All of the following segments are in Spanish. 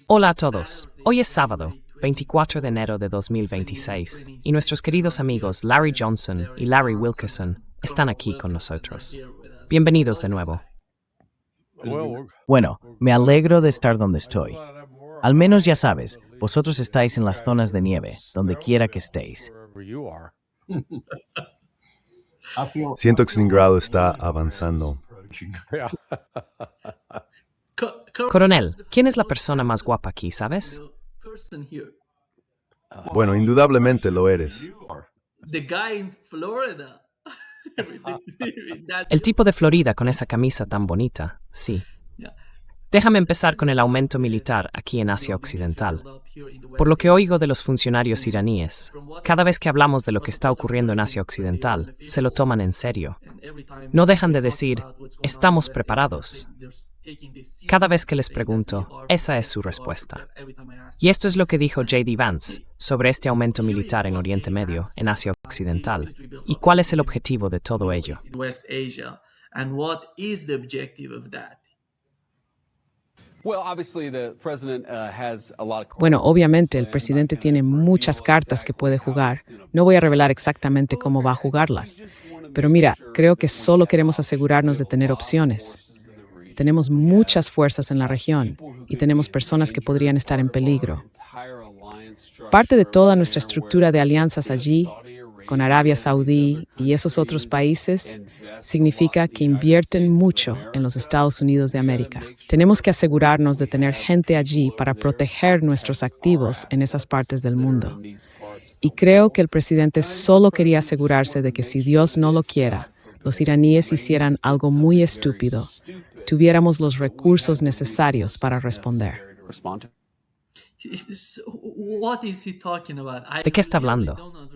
Hola a todos. Hoy es sábado, 24 de enero de 2026, y nuestros queridos amigos Larry Johnson y Larry Wilkerson están aquí con nosotros. Bienvenidos de nuevo. Bueno, me alegro de estar donde estoy. Al menos ya sabes, vosotros estáis en las zonas de nieve, donde quiera que estéis. Siento que Stalingrado está avanzando. Coronel, ¿quién es la persona más guapa aquí, sabes? Bueno, indudablemente lo eres. El tipo de Florida con esa camisa tan bonita, sí. Déjame empezar con el aumento militar aquí en Asia Occidental. Por lo que oigo de los funcionarios iraníes, cada vez que hablamos de lo que está ocurriendo en Asia Occidental, se lo toman en serio. No dejan de decir, estamos preparados. Cada vez que les pregunto, esa es su respuesta. Y esto es lo que dijo J.D. Vance sobre este aumento militar en Oriente Medio, en Asia Occidental. ¿Y cuál es el objetivo de todo ello? Bueno, obviamente el presidente tiene muchas cartas que puede jugar. No voy a revelar exactamente cómo va a jugarlas. Pero mira, creo que solo queremos asegurarnos de tener opciones. Tenemos muchas fuerzas en la región y tenemos personas que podrían estar en peligro. Parte de toda nuestra estructura de alianzas allí, con Arabia Saudí y esos otros países, significa que invierten mucho en los Estados Unidos de América. Tenemos que asegurarnos de tener gente allí para proteger nuestros activos en esas partes del mundo. Y creo que el presidente solo quería asegurarse de que si Dios no lo quiera, los iraníes hicieran algo muy estúpido, tuviéramos los recursos necesarios para responder. ¿De qué está hablando?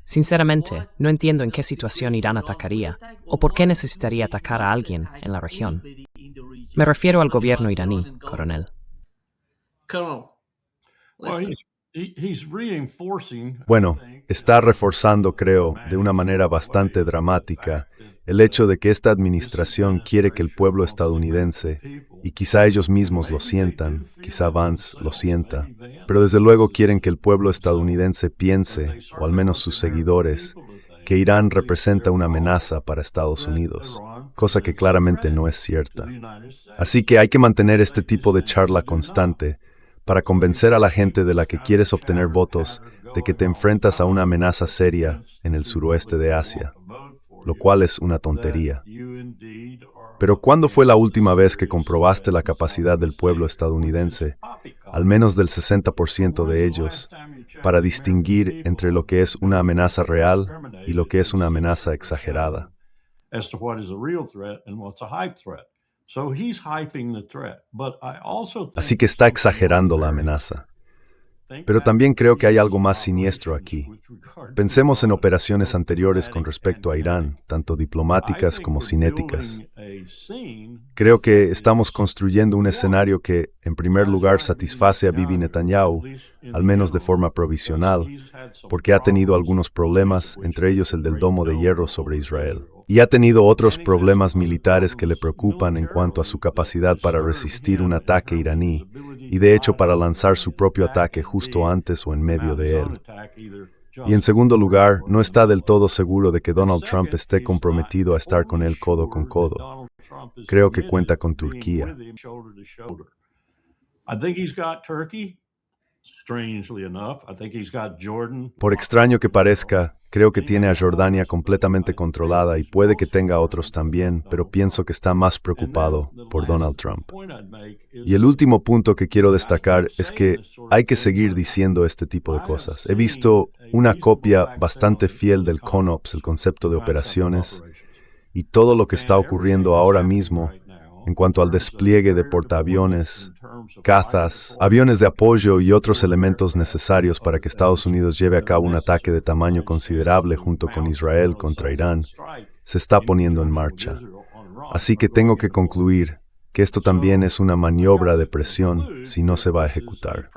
Sinceramente, no entiendo en qué situación Irán atacaría o por qué necesitaría atacar a alguien en la región. Me refiero al gobierno iraní, coronel. Bueno, está reforzando, creo, de una manera bastante dramática, el hecho de que esta administración quiere que el pueblo estadounidense, y quizá ellos mismos lo sientan, quizá Vance lo sienta, pero desde luego quieren que el pueblo estadounidense piense, o al menos sus seguidores, que Irán representa una amenaza para Estados Unidos, cosa que claramente no es cierta. Así que hay que mantener este tipo de charla constante para convencer a la gente de la que quieres obtener votos de que te enfrentas a una amenaza seria en el suroeste de Asia, lo cual es una tontería. Pero ¿cuándo fue la última vez que comprobaste la capacidad del pueblo estadounidense, al menos del 60% de ellos, para distinguir entre lo que es una amenaza real y lo que es una amenaza exagerada? Así que está exagerando la amenaza. Pero también creo que hay algo más siniestro aquí. Pensemos en operaciones anteriores con respecto a Irán, tanto diplomáticas como cinéticas. Creo que estamos construyendo un escenario que, en primer lugar, satisface a Bibi Netanyahu, al menos de forma provisional, porque ha tenido algunos problemas, entre ellos el del domo de hierro sobre Israel. Y ha tenido otros problemas militares que le preocupan en cuanto a su capacidad para resistir un ataque iraní, y de hecho para lanzar su propio ataque justo antes o en medio de él. Y en segundo lugar, no está del todo seguro de que Donald Trump esté comprometido a estar con él codo con codo. Creo que cuenta con Turquía. Por extraño que parezca, creo que tiene a Jordania completamente controlada y puede que tenga otros también, pero pienso que está más preocupado por Donald Trump. Y el último punto que quiero destacar es que hay que seguir diciendo este tipo de cosas. He visto una copia bastante fiel del CONOPS, el concepto de operaciones, y todo lo que está ocurriendo ahora mismo en cuanto al despliegue de portaaviones, cazas, aviones de apoyo y otros elementos necesarios para que Estados Unidos lleve a cabo un ataque de tamaño considerable junto con Israel contra Irán, se está poniendo en marcha. Así que tengo que concluir que esto también es una maniobra de presión si no se va a ejecutar.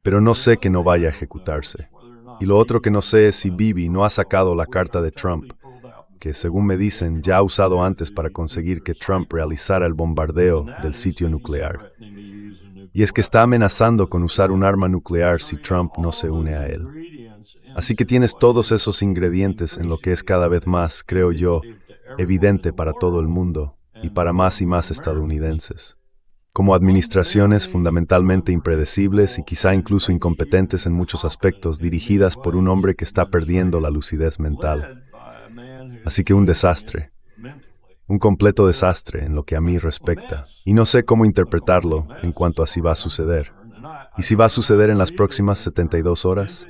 Pero no sé que no vaya a ejecutarse. Y lo otro que no sé es si Bibi no ha sacado la carta de Trump, que, según me dicen, ya ha usado antes para conseguir que Trump realizara el bombardeo del sitio nuclear. Y es que está amenazando con usar un arma nuclear si Trump no se une a él. Así que tienes todos esos ingredientes en lo que es cada vez más, creo yo, evidente para todo el mundo y para más y más estadounidenses. Como administraciones fundamentalmente impredecibles y quizá incluso incompetentes en muchos aspectos, dirigidas por un hombre que está perdiendo la lucidez mental. Así que un desastre. Un completo desastre en lo que a mí respecta. Y no sé cómo interpretarlo en cuanto a si va a suceder. ¿Y si va a suceder en las próximas 72 horas?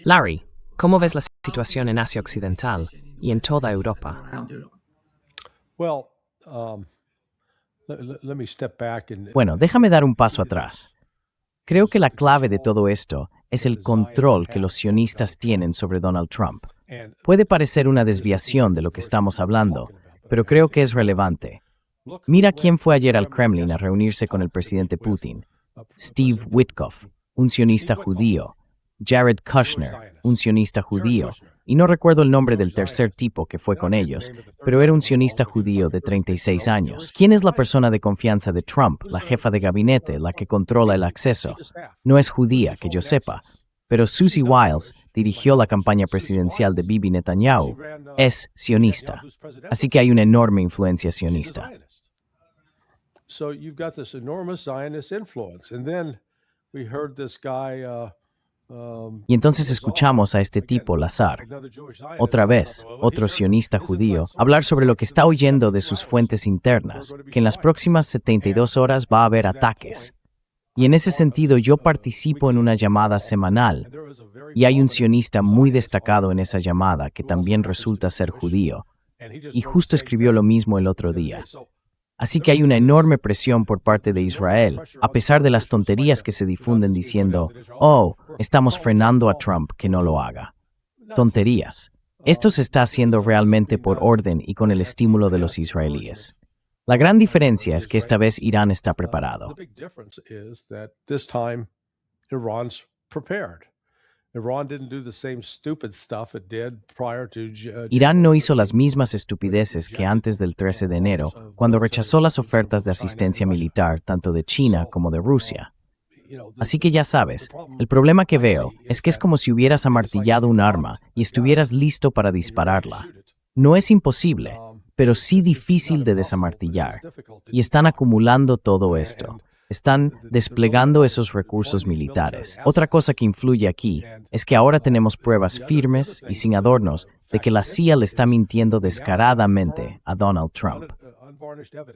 Larry, ¿cómo ves la situación en Asia Occidental y en toda Europa? Bueno, déjame dar un paso atrás. Creo que la clave de todo esto es el control que los sionistas tienen sobre Donald Trump. Puede parecer una desviación de lo que estamos hablando, pero creo que es relevante. Mira quién fue ayer al Kremlin a reunirse con el presidente Putin. Steve Witkoff, un sionista judío. Jared Kushner, un sionista judío. Y no recuerdo el nombre del tercer tipo que fue con ellos, pero era un sionista judío de 36 años. ¿Quién es la persona de confianza de Trump, la jefa de gabinete, la que controla el acceso? No es judía, que yo sepa, pero Susie Wiles dirigió la campaña presidencial de Bibi Netanyahu. Es sionista. Así que hay una enorme influencia sionista. Y entonces escuchamos a este tipo, Lazar, otra vez, otro sionista judío, hablar sobre lo que está oyendo de sus fuentes internas, que en las próximas 72 horas va a haber ataques. Y en ese sentido yo participo en una llamada semanal, y hay un sionista muy destacado en esa llamada que también resulta ser judío, y justo escribió lo mismo el otro día. Así que hay una enorme presión por parte de Israel, a pesar de las tonterías que se difunden diciendo, oh, estamos frenando a Trump, que no lo haga. Tonterías. Esto se está haciendo realmente por orden y con el estímulo de los israelíes. La gran diferencia es que esta vez Irán está preparado. Irán no hizo las mismas estupideces que antes del 13 de enero, cuando rechazó las ofertas de asistencia militar tanto de China como de Rusia. Así que ya sabes, el problema que veo es que es como si hubieras amartillado un arma y estuvieras listo para dispararla. No es imposible, pero sí difícil de desamartillar. Y están acumulando todo esto. Están desplegando esos recursos militares. Otra cosa que influye aquí es que ahora tenemos pruebas firmes y sin adornos de que la CIA le está mintiendo descaradamente a Donald Trump.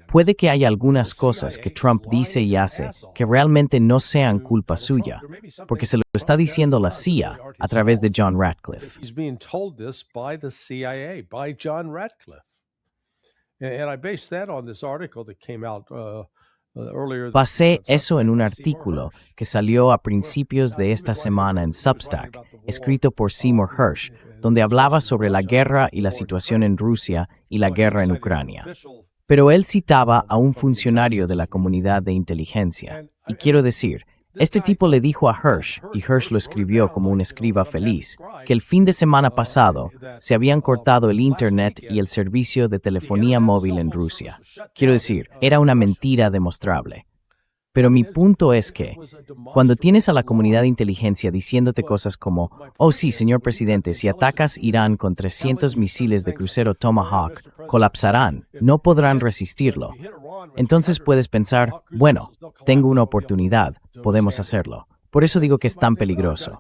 Puede que haya algunas cosas que Trump dice y hace que realmente no sean culpa suya, porque se lo está diciendo la CIA a través de John Ratcliffe. Basé eso en un artículo que salió a principios de esta semana en Substack, escrito por Seymour Hersh, donde hablaba sobre la guerra y la situación en Rusia y la guerra en Ucrania. Pero él citaba a un funcionario de la comunidad de inteligencia. Y quiero decir, este tipo le dijo a Hersh, y Hersh lo escribió como un escriba feliz, que el fin de semana pasado se habían cortado el Internet y el servicio de telefonía móvil en Rusia. Quiero decir, era una mentira demostrable. Pero mi punto es que, cuando tienes a la comunidad de inteligencia diciéndote cosas como, oh sí, señor presidente, si atacas Irán con 300 misiles de crucero Tomahawk, colapsarán, no podrán resistirlo. Entonces puedes pensar, bueno, tengo una oportunidad, podemos hacerlo. Por eso digo que es tan peligroso.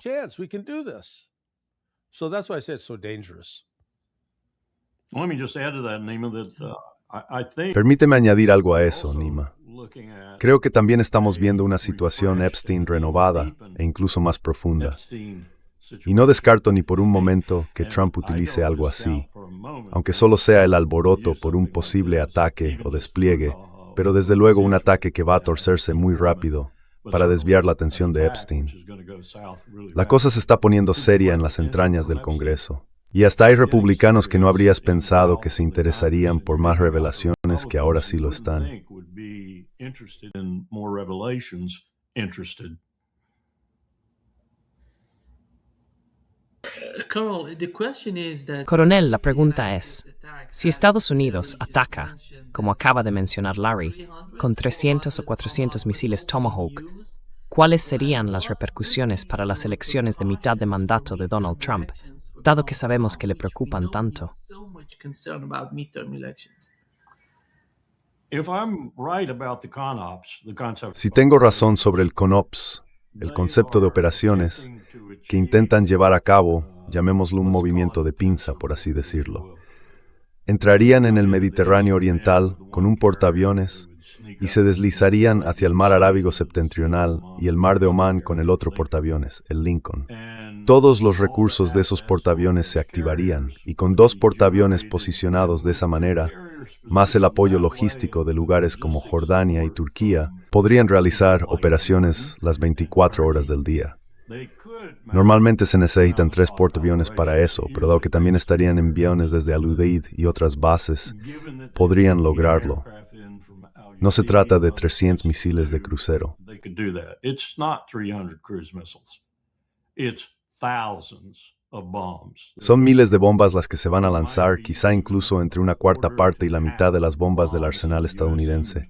Permíteme añadir algo a eso, Nima. Creo que también estamos viendo una situación Epstein renovada e incluso más profunda. Y no descarto ni por un momento que Trump utilice algo así, aunque solo sea el alboroto por un posible ataque o despliegue, pero desde luego un ataque que va a torcerse muy rápido para desviar la atención de Epstein. La cosa se está poniendo seria en las entrañas del Congreso. Y hasta hay republicanos que no habrías pensado que se interesarían por más revelaciones que ahora sí lo están. Coronel, la pregunta es, si Estados Unidos ataca, como acaba de mencionar Larry, con 300 o 400 misiles Tomahawk, ¿cuáles serían las repercusiones para las elecciones de mitad de mandato de Donald Trump, dado que sabemos que le preocupan tanto? Si tengo razón sobre el CONOPS, el concepto de operaciones, que intentan llevar a cabo, llamémoslo un movimiento de pinza, por así decirlo, entrarían en el Mediterráneo Oriental con un portaaviones y se deslizarían hacia el mar Arábigo Septentrional y el mar de Omán con el otro portaaviones, el Lincoln. Todos los recursos de esos portaaviones se activarían y con 2 portaaviones posicionados de esa manera, más el apoyo logístico de lugares como Jordania y Turquía, podrían realizar operaciones las 24 horas del día. Normalmente se necesitan 3 portaaviones para eso, pero dado que también estarían enviados desde Al-Udeid y otras bases, podrían lograrlo. No se trata de 300 misiles de crucero. Son miles de bombas las que se van a lanzar, quizá incluso entre una cuarta parte y la mitad de las bombas del arsenal estadounidense.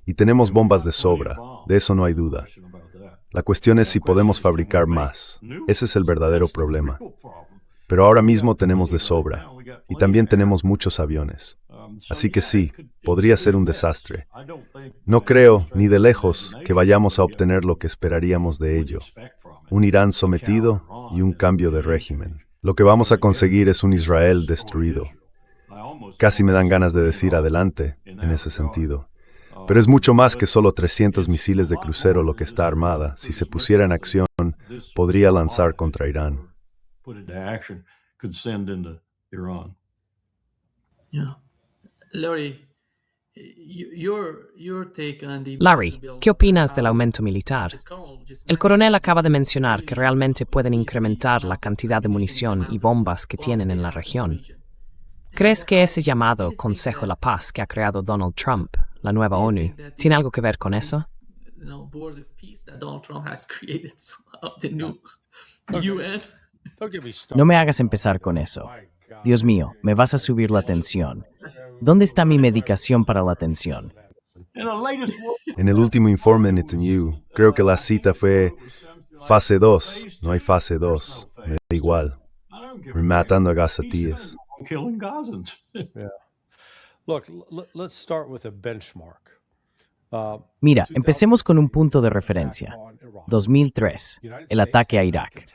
Y tenemos bombas de sobra, de eso no hay duda. La cuestión es si podemos fabricar más. Ese es el verdadero problema. Pero ahora mismo tenemos de sobra, y también tenemos muchos aviones. Así que sí, podría ser un desastre. No creo, ni de lejos, que vayamos a obtener lo que esperaríamos de ello. Un Irán sometido y un cambio de régimen. Lo que vamos a conseguir es un Israel destruido. Casi me dan ganas de decir adelante, en ese sentido. Pero es mucho más que solo 300 misiles de crucero lo que esta armada, si se pusiera en acción, podría lanzar contra Irán. Larry, ¿qué opinas del aumento militar? El coronel acaba de mencionar que realmente pueden incrementar la cantidad de munición y bombas que tienen en la región. ¿Crees que ese llamado Consejo de la Paz que ha creado Donald Trump, la nueva ONU, tiene algo que ver con eso? No me hagas empezar con eso. Dios mío, me vas a subir la tensión. ¿Dónde está mi medicación para la tensión? En el último informe de Netanyahu, creo que la cita fue fase 2. No hay fase 2. Me da igual. Matando a gazatíes. Mira, empecemos con un punto de referencia. 2003, el ataque a Irak.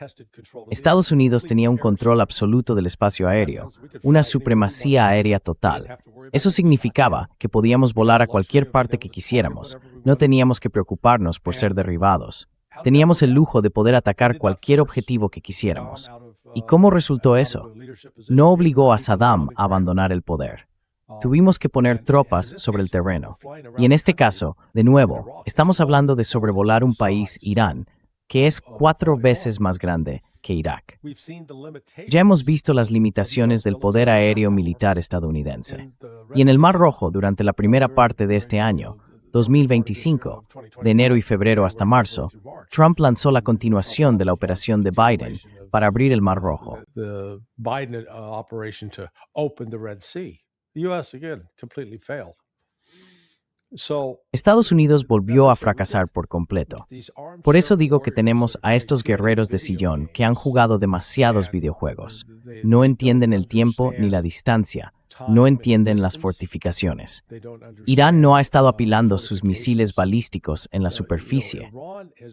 Estados Unidos tenía un control absoluto del espacio aéreo, una supremacía aérea total. Eso significaba que podíamos volar a cualquier parte que quisiéramos. No teníamos que preocuparnos por ser derribados. Teníamos el lujo de poder atacar cualquier objetivo que quisiéramos. ¿Y cómo resultó eso? No obligó a Saddam a abandonar el poder. Tuvimos que poner tropas sobre el terreno. Y en este caso, de nuevo, estamos hablando de sobrevolar un país, Irán, que es 4 veces más grande que Irak. Ya hemos visto las limitaciones del poder aéreo militar estadounidense. Y en el Mar Rojo, durante la primera parte de este año, 2025, de enero y febrero hasta marzo, Trump lanzó la continuación de la operación de Biden para abrir el Mar Rojo. Estados Unidos volvió a fracasar por completo. Por eso digo que tenemos a estos guerreros de sillón que han jugado demasiados videojuegos. No entienden el tiempo ni la distancia. No entienden las fortificaciones. Irán no ha estado apilando sus misiles balísticos en la superficie.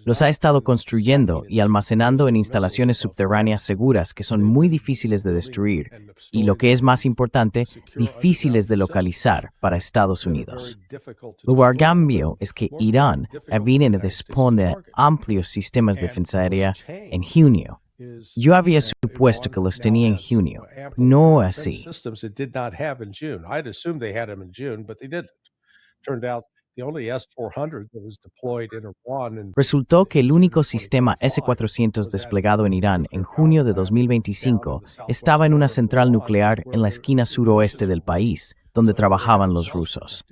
Los ha estado construyendo y almacenando en instalaciones subterráneas seguras que son muy difíciles de destruir y, lo que es más importante, difíciles de localizar para Estados Unidos. Lo a cambio es que Irán viene de disponer de amplios sistemas de defensa aérea en junio. Yo había supuesto que los tenía en junio. No así. Resultó que el único sistema S-400 desplegado en Irán en junio de 2025 estaba en una central nuclear en la esquina suroeste del país, donde trabajaban los rusos.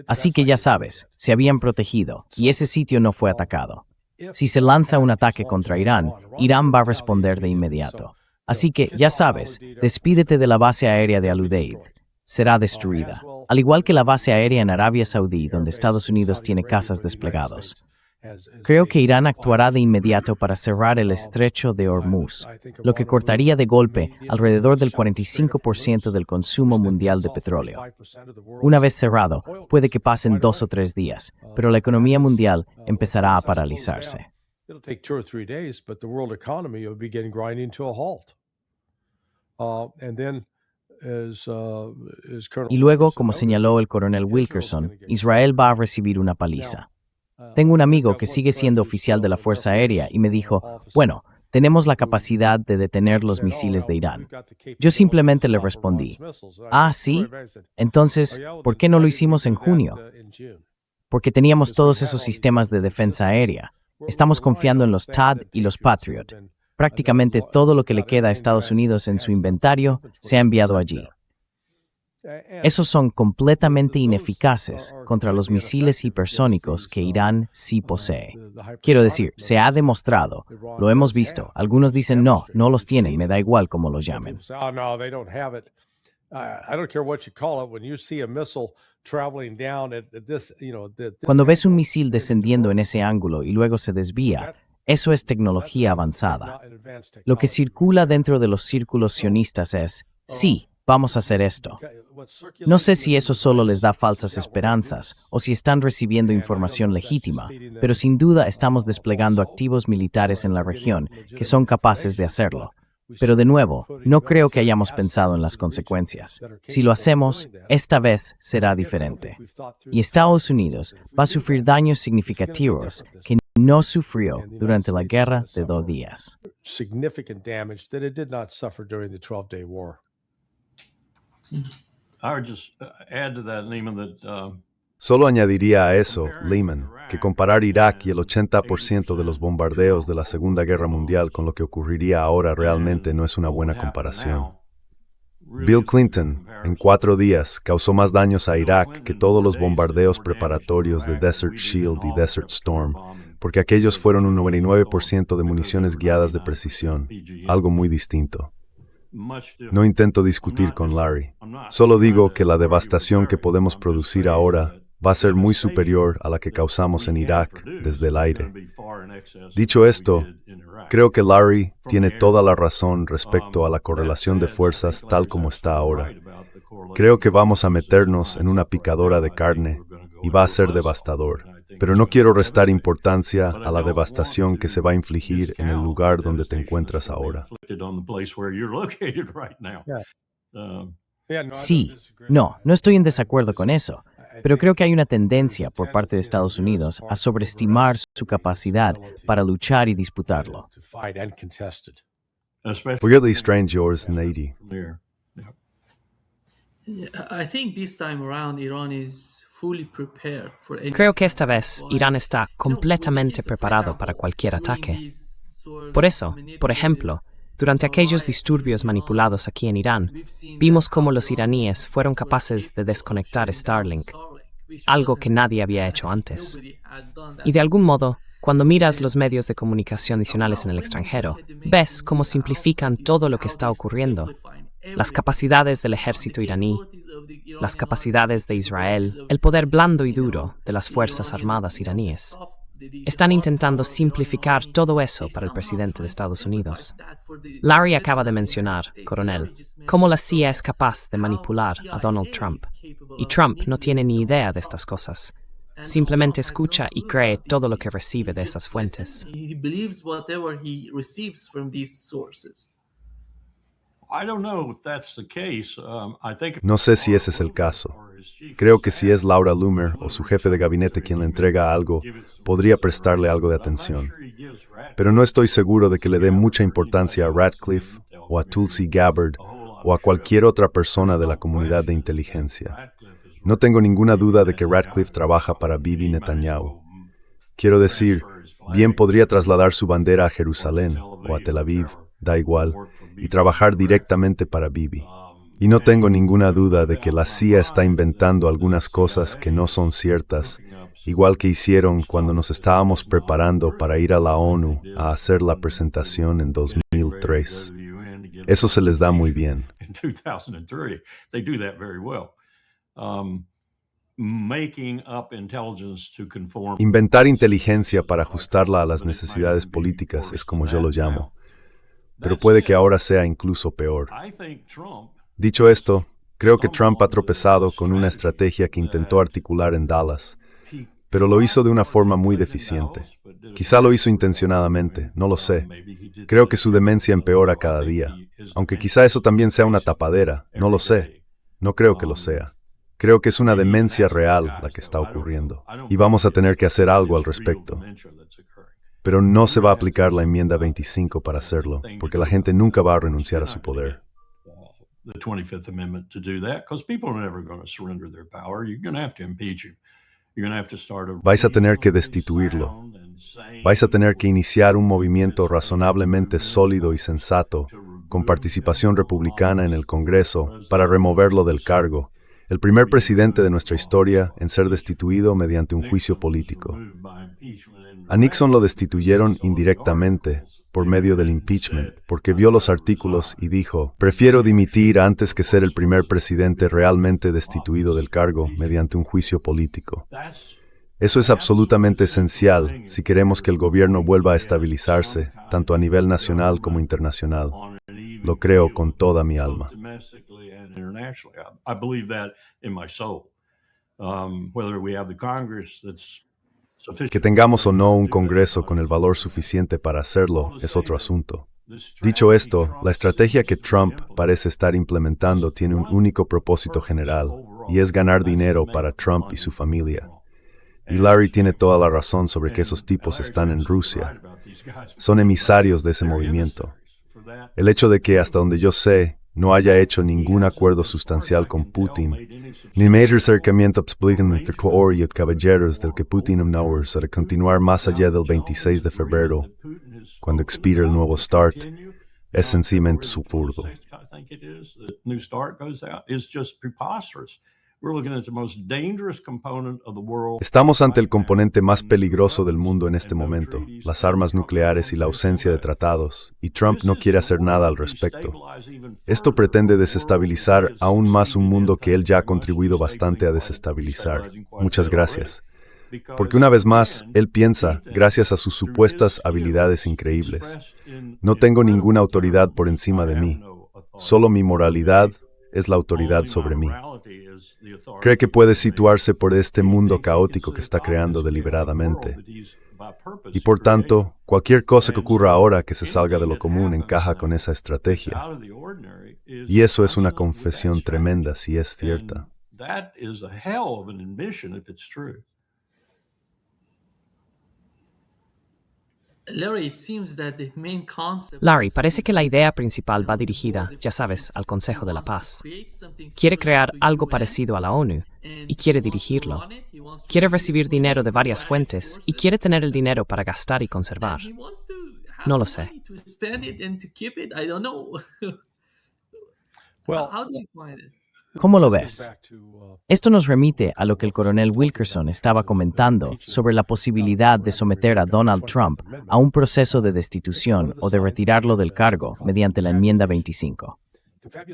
Así que ya sabes, se habían protegido y ese sitio no fue atacado. Si se lanza un ataque contra Irán, Irán va a responder de inmediato. Así que, ya sabes, despídete de la base aérea de Al-Udeid. Será destruida. Al igual que la base aérea en Arabia Saudí, donde Estados Unidos tiene cazas desplegados. Creo que Irán actuará de inmediato para cerrar el estrecho de Hormuz, lo que cortaría de golpe alrededor del 45% del consumo mundial de petróleo. Una vez cerrado, puede que pasen 2 o 3 días, pero la economía mundial empezará a paralizarse. Y luego, como señaló el coronel Wilkerson, Israel va a recibir una paliza. Tengo un amigo que sigue siendo oficial de la Fuerza Aérea y me dijo, bueno, tenemos la capacidad de detener los misiles de Irán. Yo simplemente le respondí, ah, ¿sí? Entonces, ¿por qué no lo hicimos en junio? Porque teníamos todos esos sistemas de defensa aérea. Estamos confiando en los THAAD y los Patriot. Prácticamente todo lo que le queda a Estados Unidos en su inventario se ha enviado allí. Esos son completamente ineficaces contra los misiles hipersónicos que Irán sí posee. Quiero decir, se ha demostrado, lo hemos visto. Algunos dicen no los tienen, me da igual cómo los llamen. Cuando ves un misil descendiendo en ese ángulo y luego se desvía, eso es tecnología avanzada. Lo que circula dentro de los círculos sionistas es, sí, vamos a hacer esto. No sé si eso solo les da falsas esperanzas o si están recibiendo información legítima, pero sin duda estamos desplegando activos militares en la región que son capaces de hacerlo. Pero de nuevo, no creo que hayamos pensado en las consecuencias. Si lo hacemos, esta vez será diferente. Y Estados Unidos va a sufrir daños significativos que no sufrió durante la guerra de 2 días. Solo añadiría a eso, Lehman, que comparar Irak y el 80% de los bombardeos de la Segunda Guerra Mundial con lo que ocurriría ahora realmente no es una buena comparación. Bill Clinton, en 4 días, causó más daños a Irak que todos los bombardeos preparatorios de Desert Shield y Desert Storm, porque aquellos fueron un 99% de municiones guiadas de precisión, algo muy distinto. No intento discutir con Larry. Solo digo que la devastación que podemos producir ahora va a ser muy superior a la que causamos en Irak desde el aire. Dicho esto, creo que Larry tiene toda la razón respecto a la correlación de fuerzas tal como está ahora. Creo que vamos a meternos en una picadora de carne y va a ser devastador. Pero no quiero restar importancia a la devastación que se va a infligir en el lugar donde te encuentras ahora. Sí, no estoy en desacuerdo con eso, pero creo que hay una tendencia por parte de Estados Unidos a sobreestimar su capacidad para luchar y disputarlo. Forgetly strange yours, Nady. Creo que esta vez Irán está completamente preparado para cualquier ataque. Por eso, por ejemplo, durante aquellos disturbios manipulados aquí en Irán, vimos cómo los iraníes fueron capaces de desconectar Starlink, algo que nadie había hecho antes. Y de algún modo, cuando miras los medios de comunicación adicionales en el extranjero, ves cómo simplifican todo lo que está ocurriendo. Las capacidades del ejército iraní, las capacidades de Israel, el poder blando y duro de las Fuerzas Armadas iraníes. Están intentando simplificar todo eso para el presidente de Estados Unidos. Larry acaba de mencionar, coronel, cómo la CIA es capaz de manipular a Donald Trump. Y Trump no tiene ni idea de estas cosas. Simplemente escucha y cree todo lo que recibe de esas fuentes. No sé si ese es el caso. Creo que si es Laura Loomer o su jefe de gabinete quien le entrega algo, podría prestarle algo de atención. Pero no estoy seguro de que le dé mucha importancia a Ratcliffe o a Tulsi Gabbard o a cualquier otra persona de la comunidad de inteligencia. No tengo ninguna duda de que Ratcliffe trabaja para Bibi Netanyahu. Quiero decir, bien podría trasladar su bandera a Jerusalén o a Tel Aviv, da igual, y trabajar directamente para Bibi. Y no tengo ninguna duda de que la CIA está inventando algunas cosas que no son ciertas igual que hicieron cuando nos estábamos preparando para ir a la ONU a hacer la presentación en 2003. Eso se les da muy bien. Inventar inteligencia para ajustarla a las necesidades políticas es como yo lo llamo, pero puede que ahora sea incluso peor. Dicho esto, creo que Trump ha tropezado con una estrategia que intentó articular en Dallas, pero lo hizo de una forma muy deficiente. Quizá lo hizo intencionadamente, no lo sé. Creo que su demencia empeora cada día, aunque quizá eso también sea una tapadera, no lo sé. No creo que lo sea. Creo que es una demencia real la que está ocurriendo, y vamos a tener que hacer algo al respecto. Pero no se va a aplicar la enmienda 25 para hacerlo, porque la gente nunca va a renunciar a su poder. Vais a tener que destituirlo. Vais a tener que iniciar un movimiento razonablemente sólido y sensato, con participación republicana en el Congreso, para removerlo del cargo. El primer presidente de nuestra historia en ser destituido mediante un juicio político. A Nixon lo destituyeron indirectamente, por medio del impeachment, porque vio los artículos y dijo, prefiero dimitir antes que ser el primer presidente realmente destituido del cargo mediante un juicio político. Eso es absolutamente esencial si queremos que el gobierno vuelva a estabilizarse, tanto a nivel nacional como internacional. Lo creo con toda mi alma. Que tengamos o no un Congreso con el valor suficiente para hacerlo es otro asunto. Dicho esto, la estrategia que Trump parece estar implementando tiene un único propósito general, y es ganar dinero para Trump y su familia. Y Larry tiene toda la razón sobre que esos tipos están en Rusia. Son emisarios de ese movimiento. El hecho de que, hasta donde yo sé, no haya hecho ningún acuerdo sustancial con Putin, ni mayor acercamiento explícitamente entre caballeros del que Putin ignora para continuar más allá del 26 de febrero, cuando expire el nuevo START, es sencillamente absurdo. Estamos ante el componente más peligroso del mundo en este momento, las armas nucleares y la ausencia de tratados, y Trump no quiere hacer nada al respecto. Esto pretende desestabilizar aún más un mundo que él ya ha contribuido bastante a desestabilizar. Muchas gracias. Porque una vez más, él piensa, gracias a sus supuestas habilidades increíbles, no tengo ninguna autoridad por encima de mí, solo mi moralidad es la autoridad sobre mí. Cree que puede situarse por este mundo caótico que está creando deliberadamente. Y por tanto, cualquier cosa que ocurra ahora que se salga de lo común encaja con esa estrategia. Y eso es una confesión tremenda si es cierta. Larry, parece que la idea principal va dirigida, ya sabes, al Consejo de la Paz. Quiere crear algo parecido a la ONU y quiere dirigirlo. Quiere recibir dinero de varias fuentes y quiere tener el dinero para gastar y conservar. No lo sé. ¿Cómo lo ves? Esto nos remite a lo que el coronel Wilkerson estaba comentando sobre la posibilidad de someter a Donald Trump a un proceso de destitución o de retirarlo del cargo mediante la enmienda 25.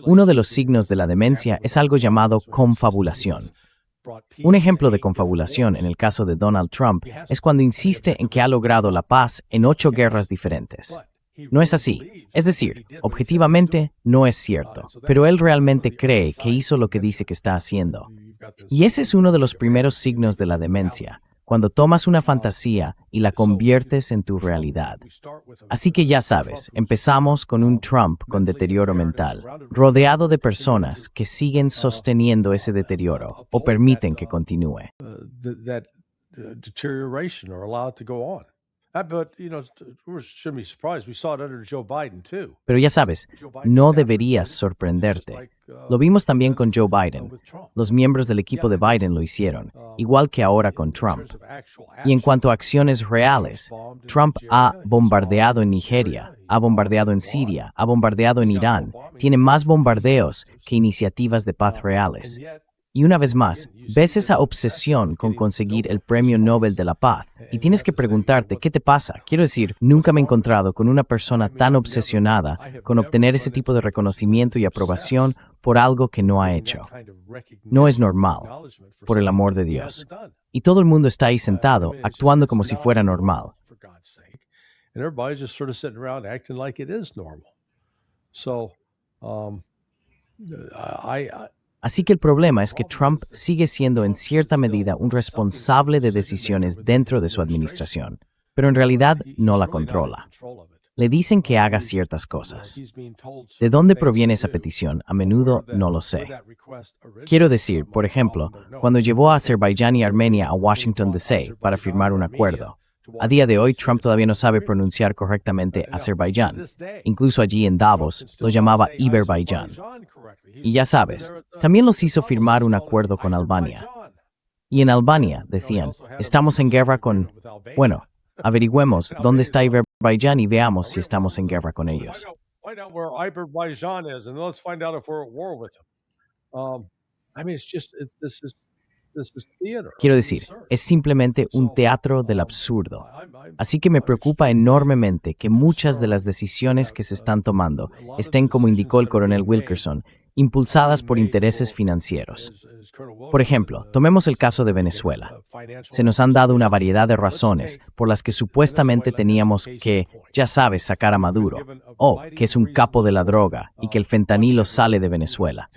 Uno de los signos de la demencia es algo llamado confabulación. Un ejemplo de confabulación en el caso de Donald Trump es cuando insiste en que ha logrado la paz en 8 guerras diferentes. No es así. Es decir, objetivamente no es cierto, pero él realmente cree que hizo lo que dice que está haciendo. Y ese es uno de los primeros signos de la demencia, cuando tomas una fantasía y la conviertes en tu realidad. Así que ya sabes, empezamos con un Trump con deterioro mental, rodeado de personas que siguen sosteniendo ese deterioro o permiten que continúe. Pero ya sabes, no deberías sorprenderte. Lo vimos también con Joe Biden. Los miembros del equipo de Biden lo hicieron, igual que ahora con Trump. Y en cuanto a acciones reales, Trump ha bombardeado en Nigeria, ha bombardeado en Siria, ha bombardeado en Irán. Tiene más bombardeos que iniciativas de paz reales. Y una vez más, ves esa obsesión con conseguir el Premio Nobel de la Paz y tienes que preguntarte, ¿qué te pasa? Quiero decir, nunca me he encontrado con una persona tan obsesionada con obtener ese tipo de reconocimiento y aprobación por algo que no ha hecho. No es normal, por el amor de Dios. Y todo el mundo está ahí sentado, actuando como si fuera normal. Así que el problema es que Trump sigue siendo en cierta medida un responsable de decisiones dentro de su administración, pero en realidad no la controla. Le dicen que haga ciertas cosas. ¿De dónde proviene esa petición? A menudo no lo sé. Quiero decir, por ejemplo, cuando llevó a Azerbaiyán y Armenia a Washington, D.C. para firmar un acuerdo. A día de hoy, Trump todavía no sabe pronunciar correctamente Azerbaiyán. Incluso allí en Davos lo llamaba Iberbaiyán. Y ya sabes, también los hizo firmar un acuerdo con Albania. Y en Albania decían, estamos en guerra con... Bueno, averigüemos dónde está Iberbaiyán y veamos si estamos en guerra con ellos. Quiero decir, es simplemente un teatro del absurdo. Así que me preocupa enormemente que muchas de las decisiones que se están tomando estén, como indicó el coronel Wilkerson, impulsadas por intereses financieros. Por ejemplo, tomemos el caso de Venezuela. Se nos han dado una variedad de razones por las que supuestamente teníamos que, ya sabes, sacar a Maduro, o que es un capo de la droga y que el fentanilo sale de Venezuela.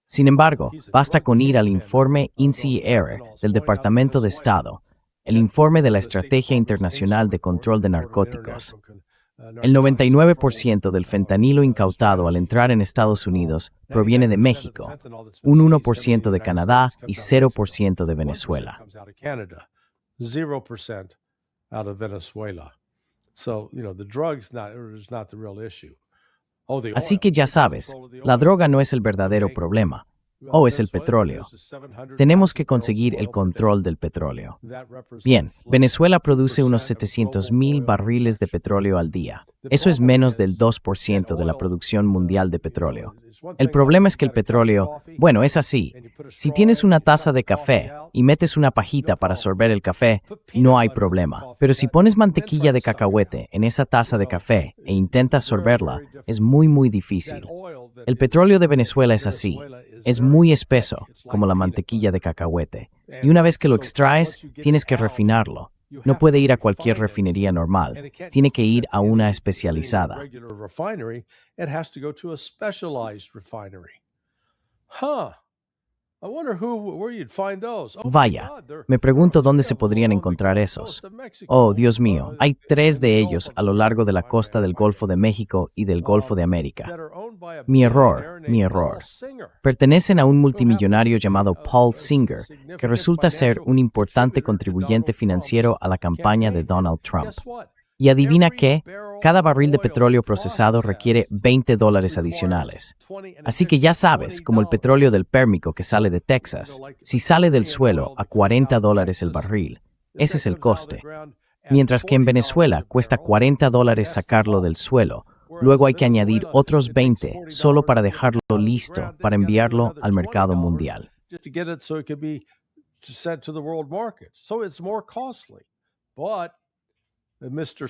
Sin embargo, basta con ir al informe INSI-ERROR del Departamento de Estado, el informe de la Estrategia Internacional de Control de Narcóticos. El 99% del fentanilo incautado al entrar en Estados Unidos proviene de México, un 1% de Canadá y 0% de Venezuela. Así que ya sabes, la droga no es el verdadero problema, o es el petróleo. Tenemos que conseguir el control del petróleo. Bien, Venezuela produce unos 700,000 barriles de petróleo al día. Eso es menos del 2% de la producción mundial de petróleo. El problema es que el petróleo, bueno, es así. Si tienes una taza de café y metes una pajita para sorber el café, no hay problema. Pero si pones mantequilla de cacahuete en esa taza de café e intentas sorberla, es muy difícil. El petróleo de Venezuela es así. Es muy espeso, como la mantequilla de cacahuete. Y una vez que lo extraes, tienes que refinarlo. No puede ir a cualquier refinería normal. Tiene que ir a una especializada. Vaya, me pregunto dónde se podrían encontrar esos. Oh, Dios mío, hay 3 de ellos a lo largo de la costa del Golfo de México y del Golfo de América. Mi error. Pertenecen a un multimillonario llamado Paul Singer, que resulta ser un importante contribuyente financiero a la campaña de Donald Trump. Y adivina qué, cada barril de petróleo procesado requiere $20 adicionales. Así que ya sabes, como el petróleo del Pérmico que sale de Texas, si sale del suelo a $40 el barril, ese es el coste. Mientras que en Venezuela cuesta $40 sacarlo del suelo, luego hay que añadir otros 20 solo para dejarlo listo para enviarlo al mercado mundial.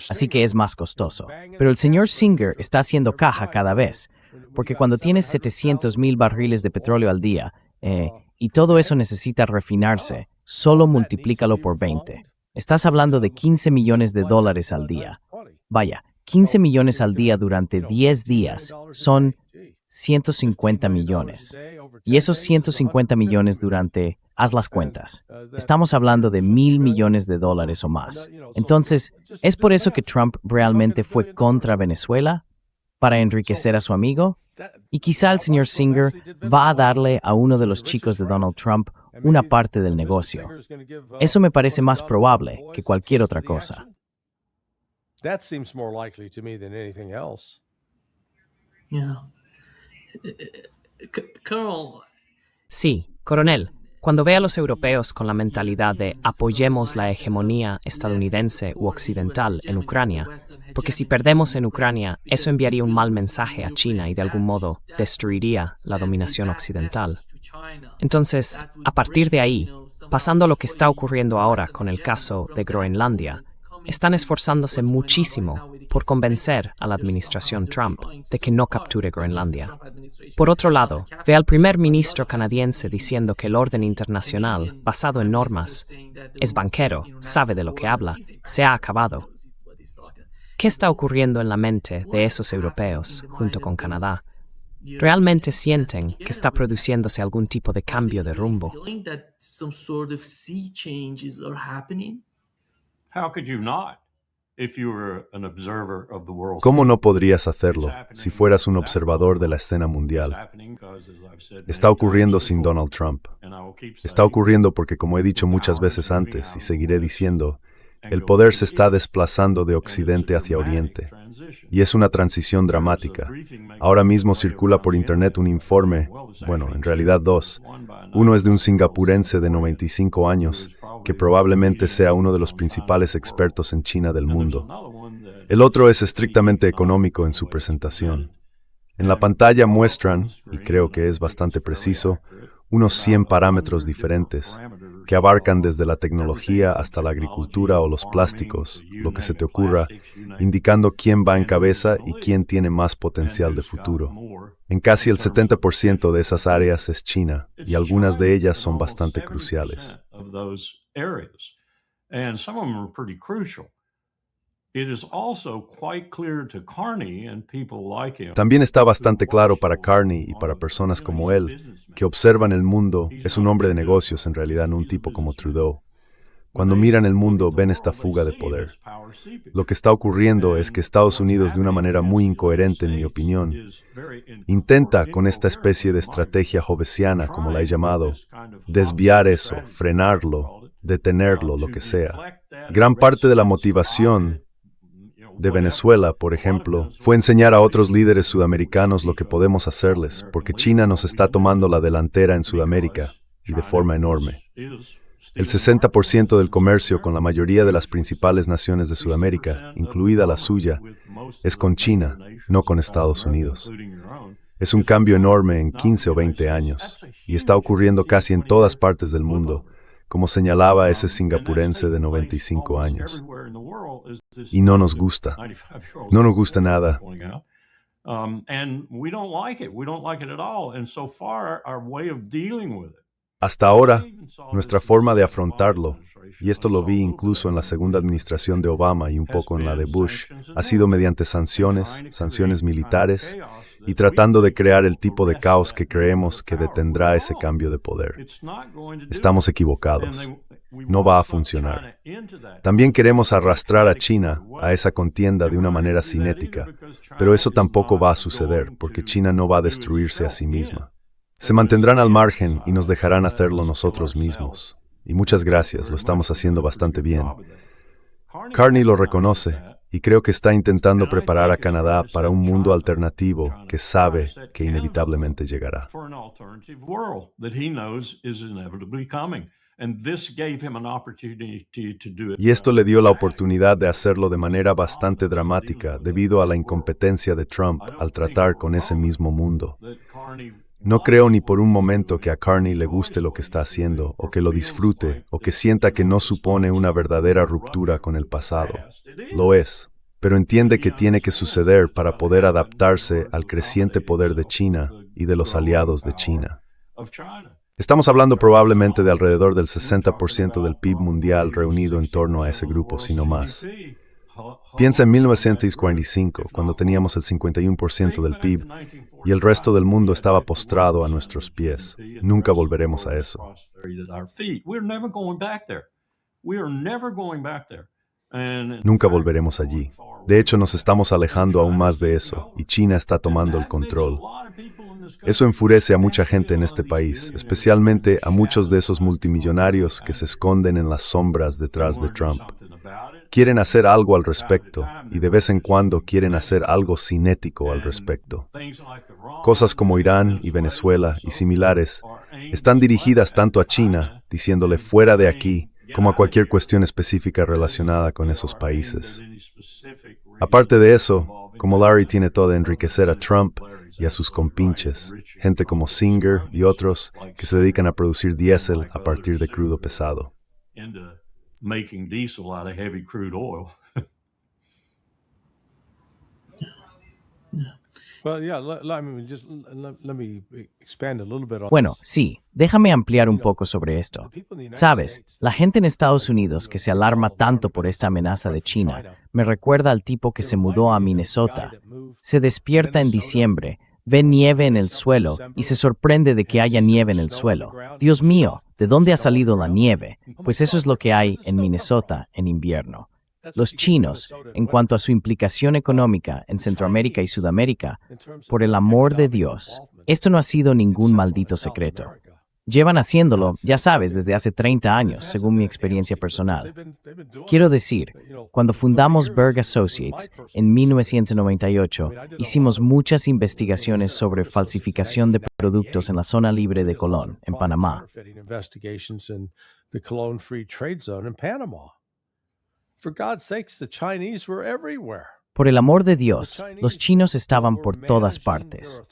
Así que es más costoso. Pero el señor Singer está haciendo caja cada vez, porque cuando tienes 700,000 barriles de petróleo al día, y todo eso necesita refinarse, solo multiplícalo por 20. Estás hablando de $15 millones al día. Vaya, 15 millones al día durante 10 días son 150 millones. Y esos 150 millones durante, haz las cuentas, estamos hablando de $1,000 millones o más. Entonces, ¿es por eso que Trump realmente fue contra Venezuela? ¿Para enriquecer a su amigo? Y quizá el señor Singer va a darle a uno de los chicos de Donald Trump una parte del negocio. Eso me parece más probable que cualquier otra cosa. That seems more likely to me than anything else. Sí, coronel. Cuando ve a los europeos con la mentalidad de apoyemos la hegemonía estadounidense u occidental en Ucrania, porque si perdemos en Ucrania, eso enviaría un mal mensaje a China y de algún modo destruiría la dominación occidental. Entonces, a partir de ahí, pasando a lo que está ocurriendo ahora con el caso de Groenlandia, están esforzándose muchísimo por convencer a la administración Trump de que no capture Groenlandia. Por otro lado, ve al primer ministro canadiense diciendo que el orden internacional, basado en normas, es banquero, sabe de lo que habla, se ha acabado. ¿Qué está ocurriendo en la mente de esos europeos, junto con Canadá? ¿Realmente sienten que está produciéndose algún tipo de cambio de rumbo? ¿Cómo no podrías hacerlo si fueras un observador de la escena mundial? Está ocurriendo sin Donald Trump. Está ocurriendo porque, como he dicho muchas veces antes y seguiré diciendo, el poder se está desplazando de Occidente hacia Oriente. Y es una transición dramática. Ahora mismo circula por Internet un informe, bueno, en realidad dos. Uno es de un singapurense de 95 años, que probablemente sea uno de los principales expertos en China del mundo. El otro es estrictamente económico en su presentación. En la pantalla muestran, y creo que es bastante preciso, unos 100 parámetros diferentes, que abarcan desde la tecnología hasta la agricultura o los plásticos, lo que se te ocurra, indicando quién va en cabeza y quién tiene más potencial de futuro. En casi el 70% de esas áreas es China, y algunas de ellas son bastante cruciales. También está bastante claro para Carney y para personas como él, que observan el mundo, es un hombre de negocios en realidad, no un tipo como Trudeau. Cuando miran el mundo ven esta fuga de poder. Lo que está ocurriendo es que Estados Unidos, de una manera muy incoherente en mi opinión, intenta con esta especie de estrategia jovesiana, como la he llamado, desviar eso, frenarlo, detenerlo, lo que sea. Gran parte de la motivación de Venezuela, por ejemplo, fue enseñar a otros líderes sudamericanos lo que podemos hacerles, porque China nos está tomando la delantera en Sudamérica, y de forma enorme. El 60% del comercio con la mayoría de las principales naciones de Sudamérica, incluida la suya, es con China, no con Estados Unidos. Es un cambio enorme en 15 o 20 años, y está ocurriendo casi en todas partes del mundo, como señalaba ese singapurense de 95 años. Y no nos gusta. No nos gusta nada. Hasta ahora, nuestra forma de afrontarlo, y esto lo vi incluso en la segunda administración de Obama y un poco en la de Bush, ha sido mediante sanciones militares, y tratando de crear el tipo de caos que creemos que detendrá ese cambio de poder. Estamos equivocados. No va a funcionar. También queremos arrastrar a China a esa contienda de una manera cinética, pero eso tampoco va a suceder porque China no va a destruirse a sí misma. Se mantendrán al margen y nos dejarán hacerlo nosotros mismos. Y muchas gracias, lo estamos haciendo bastante bien. Carney lo reconoce y creo que está intentando preparar a Canadá para un mundo alternativo que sabe que inevitablemente llegará. Y esto le dio la oportunidad de hacerlo de manera bastante dramática debido a la incompetencia de Trump al tratar con ese mismo mundo. No creo ni por un momento que a Carney le guste lo que está haciendo, o que lo disfrute, o que sienta que no supone una verdadera ruptura con el pasado. Lo es, pero entiende que tiene que suceder para poder adaptarse al creciente poder de China y de los aliados de China. Estamos hablando probablemente de alrededor del 60% del PIB mundial reunido en torno a ese grupo, si no más. Piensa en 1945, cuando teníamos el 51% del PIB y el resto del mundo estaba postrado a nuestros pies. Nunca volveremos a eso. Nunca volveremos allí. De hecho, nos estamos alejando aún más de eso, y China está tomando el control. Eso enfurece a mucha gente en este país, especialmente a muchos de esos multimillonarios que se esconden en las sombras detrás de Trump. quieren hacer algo al respecto, y de vez en cuando quieren hacer algo cinético al respecto. Cosas como Irán y Venezuela y similares están dirigidas tanto a China, diciéndole fuera de aquí, como a cualquier cuestión específica relacionada con esos países. Aparte de eso, como Larry tiene todo de enriquecer a Trump y a sus compinches, gente como Singer y otros que se dedican a producir diésel a partir de crudo pesado. Bueno, sí, déjame ampliar un poco sobre esto. Sabes, la gente en Estados Unidos que se alarma tanto por esta amenaza de China me recuerda al tipo que se mudó a Minnesota. Se despierta en diciembre, ve nieve en el suelo y se sorprende de que haya nieve en el suelo. Dios mío, ¿de dónde ha salido la nieve? Pues eso es lo que hay en Minnesota en invierno. Los chinos, en cuanto a su implicación económica en Centroamérica y Sudamérica, por el amor de Dios, esto no ha sido ningún maldito secreto. Llevan haciéndolo, ya sabes, desde hace 30 años, según mi experiencia personal. Quiero decir, cuando fundamos Berg Associates en 1998, hicimos muchas investigaciones sobre falsificación de productos en la zona libre de Colón, en Panamá. Por el amor de Dios, los chinos estaban por todas partes.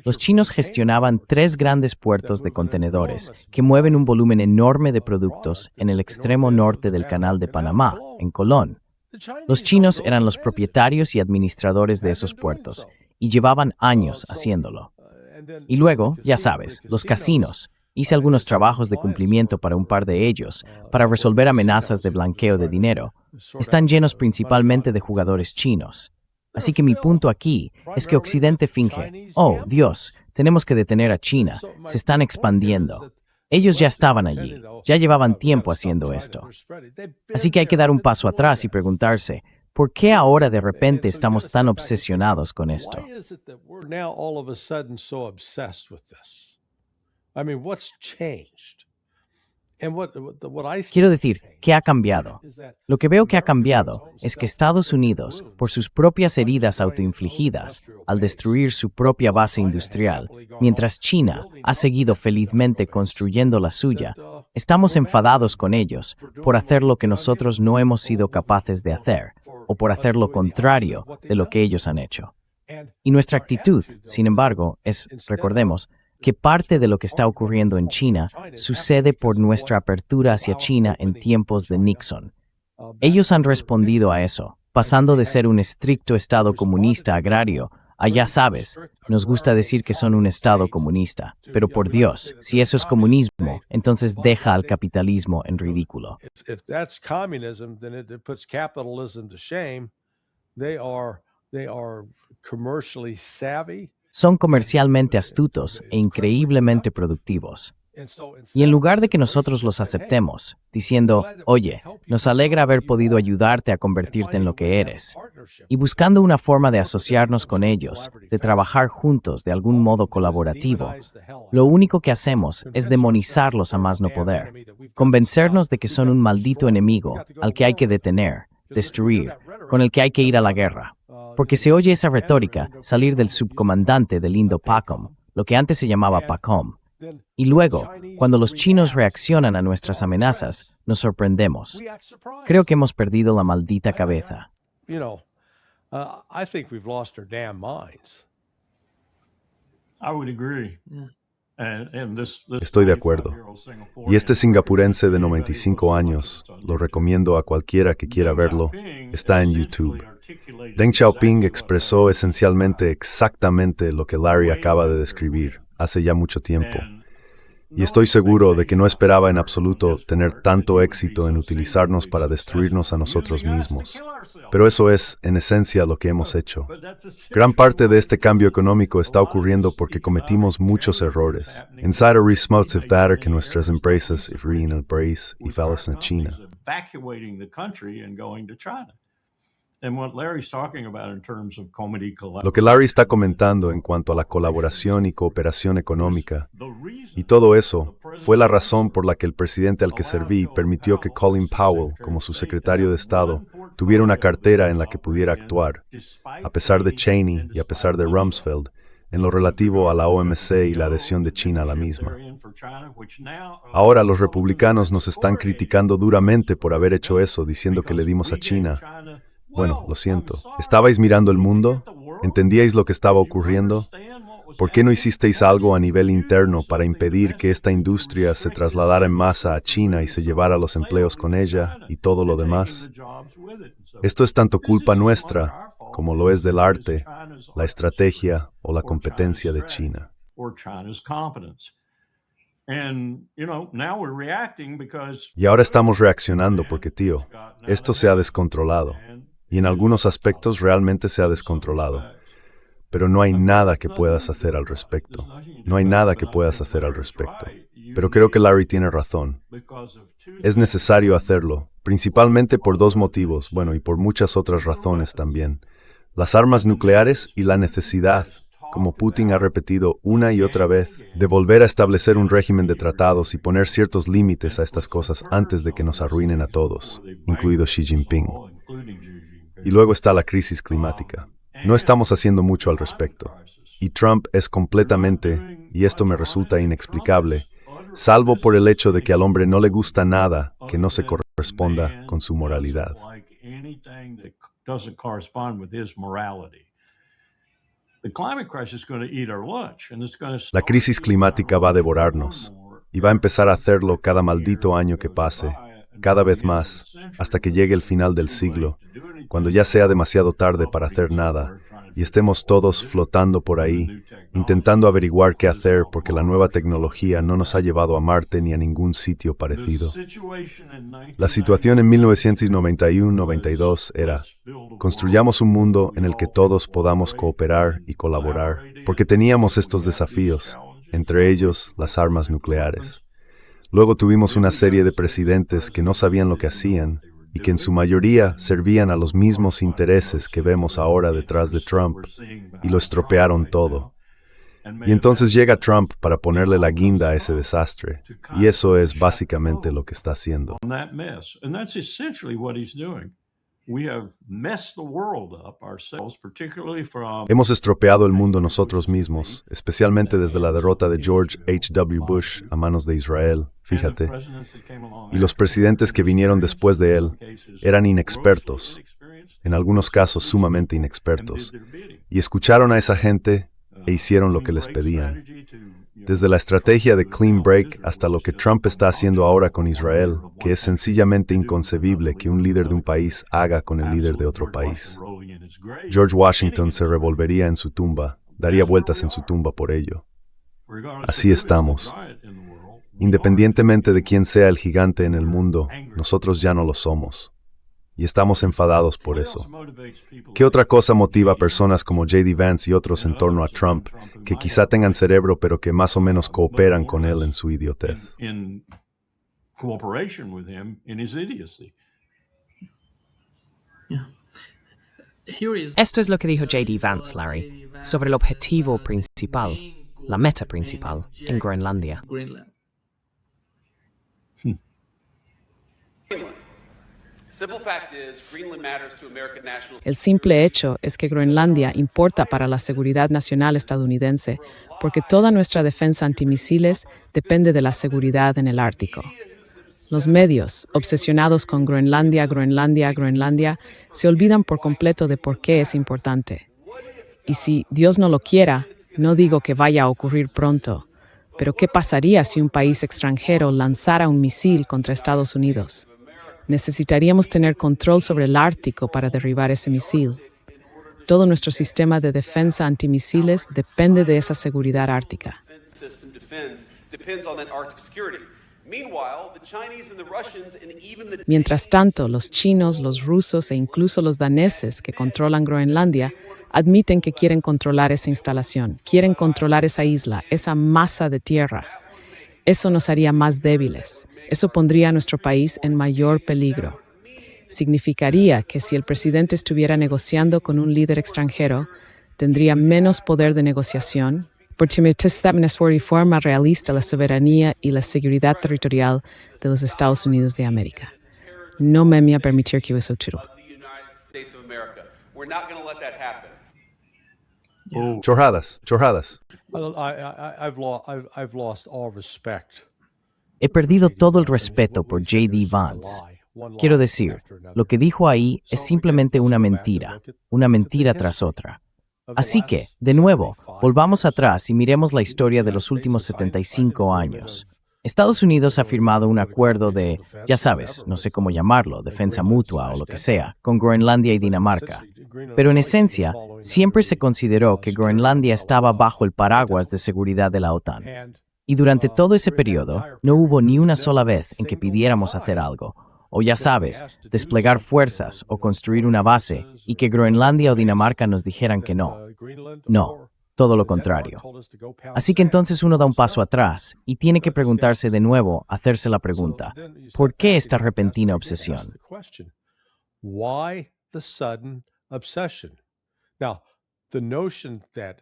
Los chinos gestionaban 3 grandes puertos de contenedores que mueven un volumen enorme de productos en el extremo norte del Canal de Panamá, en Colón. Los chinos eran los propietarios y administradores de esos puertos y llevaban años haciéndolo. Y luego, ya sabes, los casinos. Hice algunos trabajos de cumplimiento para un par de ellos, para resolver amenazas de blanqueo de dinero. Están llenos principalmente de jugadores chinos. Así que mi punto aquí es que Occidente finge, oh, Dios, tenemos que detener a China, se están expandiendo. Ellos ya estaban allí, ya llevaban tiempo haciendo esto. Así que hay que dar un paso atrás y preguntarse, ¿por qué ahora de repente estamos tan obsesionados con esto? Quiero decir, ¿qué ha cambiado? Lo que veo que ha cambiado es que Estados Unidos, por sus propias heridas autoinfligidas, al destruir su propia base industrial, mientras China ha seguido felizmente construyendo la suya, estamos enfadados con ellos por hacer lo que nosotros no hemos sido capaces de hacer, o por hacer lo contrario de lo que ellos han hecho. Y nuestra actitud, sin embargo, es, recordemos, que parte de lo que está ocurriendo en China sucede por nuestra apertura hacia China en tiempos de Nixon. Ellos han respondido a eso, pasando de ser un estricto Estado comunista agrario a, ya sabes, nos gusta decir que son un Estado comunista, pero por Dios, si eso es comunismo, entonces deja al capitalismo en ridículo. Son comercialmente astutos e increíblemente productivos. Y en lugar de que nosotros los aceptemos, diciendo, oye, nos alegra haber podido ayudarte a convertirte en lo que eres, y buscando una forma de asociarnos con ellos, de trabajar juntos de algún modo colaborativo, lo único que hacemos es demonizarlos a más no poder, convencernos de que son un maldito enemigo al que hay que detener, destruir, con el que hay que ir a la guerra. Porque se oye esa retórica salir del subcomandante del Indo-PACOM, lo que antes se llamaba PACOM. Y luego, cuando los chinos reaccionan a nuestras amenazas, nos sorprendemos. Creo que hemos perdido la maldita cabeza. Estoy de acuerdo. Y este singapurense de 95 años, lo recomiendo a cualquiera que quiera verlo, está en YouTube. Deng Xiaoping expresó esencialmente exactamente lo que Larry acaba de describir hace ya mucho tiempo. Y estoy seguro de que no esperaba en absoluto tener tanto éxito en utilizarnos para destruirnos a nosotros mismos. Pero eso es, en esencia, lo que hemos hecho. Gran parte de este cambio económico está ocurriendo porque cometimos muchos errores. Insider resmotive data que nuestras empresas en el país y falas en China. Lo que Larry está comentando en cuanto a la colaboración y cooperación económica, y todo eso, Fue la razón por la que el presidente al que serví permitió que Colin Powell, como su secretario de Estado, tuviera una cartera en la que pudiera actuar, a pesar de Cheney y a pesar de Rumsfeld, en lo relativo a la OMC y la adhesión de China a la misma. Ahora los republicanos nos están criticando duramente por haber hecho eso, diciendo que le dimos a China. Bueno, lo siento. ¿Estabais mirando el mundo? ¿Entendíais lo que estaba ocurriendo? ¿Por qué no hicisteis algo a nivel interno para impedir que esta industria se trasladara en masa a China y se llevara los empleos con ella y todo lo demás? Esto es tanto culpa nuestra como lo es del arte, la estrategia o la competencia de China. Y ahora estamos reaccionando porque, tío, esto se ha descontrolado. Y en algunos aspectos realmente se ha descontrolado. Pero no hay nada que puedas hacer al respecto. No hay nada que puedas hacer al respecto. Pero creo que Larry tiene razón. Es necesario hacerlo, principalmente por dos motivos, bueno, y por muchas otras razones también. Las armas nucleares y la necesidad, como Putin ha repetido una y otra vez, de volver a establecer un régimen de tratados y poner ciertos límites a estas cosas antes de que nos arruinen a todos, incluido Xi Jinping. Y luego está la crisis climática. No estamos haciendo mucho al respecto. Y Trump es completamente, y esto me resulta inexplicable, salvo por el hecho de que al hombre no le gusta nada que no se corresponda con su moralidad. La crisis climática va a devorarnos, y va a empezar a hacerlo cada maldito año que pase, cada vez más, hasta que llegue el final del siglo, cuando ya sea demasiado tarde para hacer nada, y estemos todos flotando por ahí, intentando averiguar qué hacer porque la nueva tecnología no nos ha llevado a Marte ni a ningún sitio parecido. La situación en 1991-92 era: construyamos un mundo en el que todos podamos cooperar y colaborar, porque teníamos estos desafíos, entre ellos las armas nucleares. Luego tuvimos una serie de presidentes que no sabían lo que hacían y que en su mayoría servían a los mismos intereses que vemos ahora detrás de Trump, y lo estropearon todo. Y entonces llega Trump para ponerle la guinda a ese desastre, y eso es básicamente lo que está haciendo. Hemos estropeado el mundo nosotros mismos, especialmente desde la derrota de George H.W. Bush a manos de Israel, fíjate. Y los presidentes que vinieron después de él eran inexpertos, en algunos casos sumamente inexpertos, y escucharon a esa gente e hicieron lo que les pedían. Desde la estrategia de Clean Break hasta lo que Trump está haciendo ahora con Israel, que es sencillamente inconcebible que un líder de un país haga con el líder de otro país. George Washington se revolvería en su tumba, daría vueltas en su tumba por ello. Así estamos. Independientemente de quién sea el gigante en el mundo, nosotros ya no lo somos. Y estamos enfadados por eso. ¿Qué otra cosa motiva a personas como J.D. Vance y otros en torno a Trump, que quizá tengan cerebro pero que más o menos cooperan con él en su idiotez? Esto es lo que dijo J.D. Vance, Larry, sobre el objetivo principal, la meta principal, en Groenlandia. El simple hecho es que Groenlandia importa para la seguridad nacional estadounidense, porque toda nuestra defensa antimisiles depende de la seguridad en el Ártico. Los medios, obsesionados con Groenlandia, Groenlandia, Groenlandia, se olvidan por completo de por qué es importante. Y si Dios no lo quiera, no digo que vaya a ocurrir pronto, pero ¿qué pasaría si un país extranjero lanzara un misil contra Estados Unidos? Necesitaríamos tener control sobre el Ártico para derribar ese misil. Todo nuestro sistema de defensa antimisiles depende de esa seguridad ártica. Mientras tanto, los chinos, los rusos e incluso los daneses que controlan Groenlandia admiten que quieren controlar esa instalación, quieren controlar esa isla, esa masa de tierra. Eso nos haría más débiles. Eso pondría a nuestro país en mayor peligro. Significaría que si el presidente estuviera negociando con un líder extranjero, tendría menos poder de negociación, porque me esta forma realista la soberanía y la seguridad territorial de los Estados Unidos de América. No me voy a permitir que eso ocurra. Chorradas, chorradas. I've lost all respect. He perdido todo el respeto por J.D. Vance. Quiero decir, lo que dijo ahí es simplemente una mentira tras otra. Así que, de nuevo, volvamos atrás y miremos la historia de los últimos 75 años. Estados Unidos ha firmado un acuerdo de, ya sabes, no sé cómo llamarlo, defensa mutua o lo que sea, con Groenlandia y Dinamarca. Pero en esencia, siempre se consideró que Groenlandia estaba bajo el paraguas de seguridad de la OTAN. Y durante todo ese periodo, no hubo ni una sola vez en que pidiéramos hacer algo, o ya sabes, desplegar fuerzas o construir una base, y que Groenlandia o Dinamarca nos dijeran que no. No, todo lo contrario. Así que entonces uno da un paso atrás y tiene que preguntarse de nuevo, hacerse la pregunta, ¿por qué esta repentina obsesión? Why the sudden obsession? Now, the notion that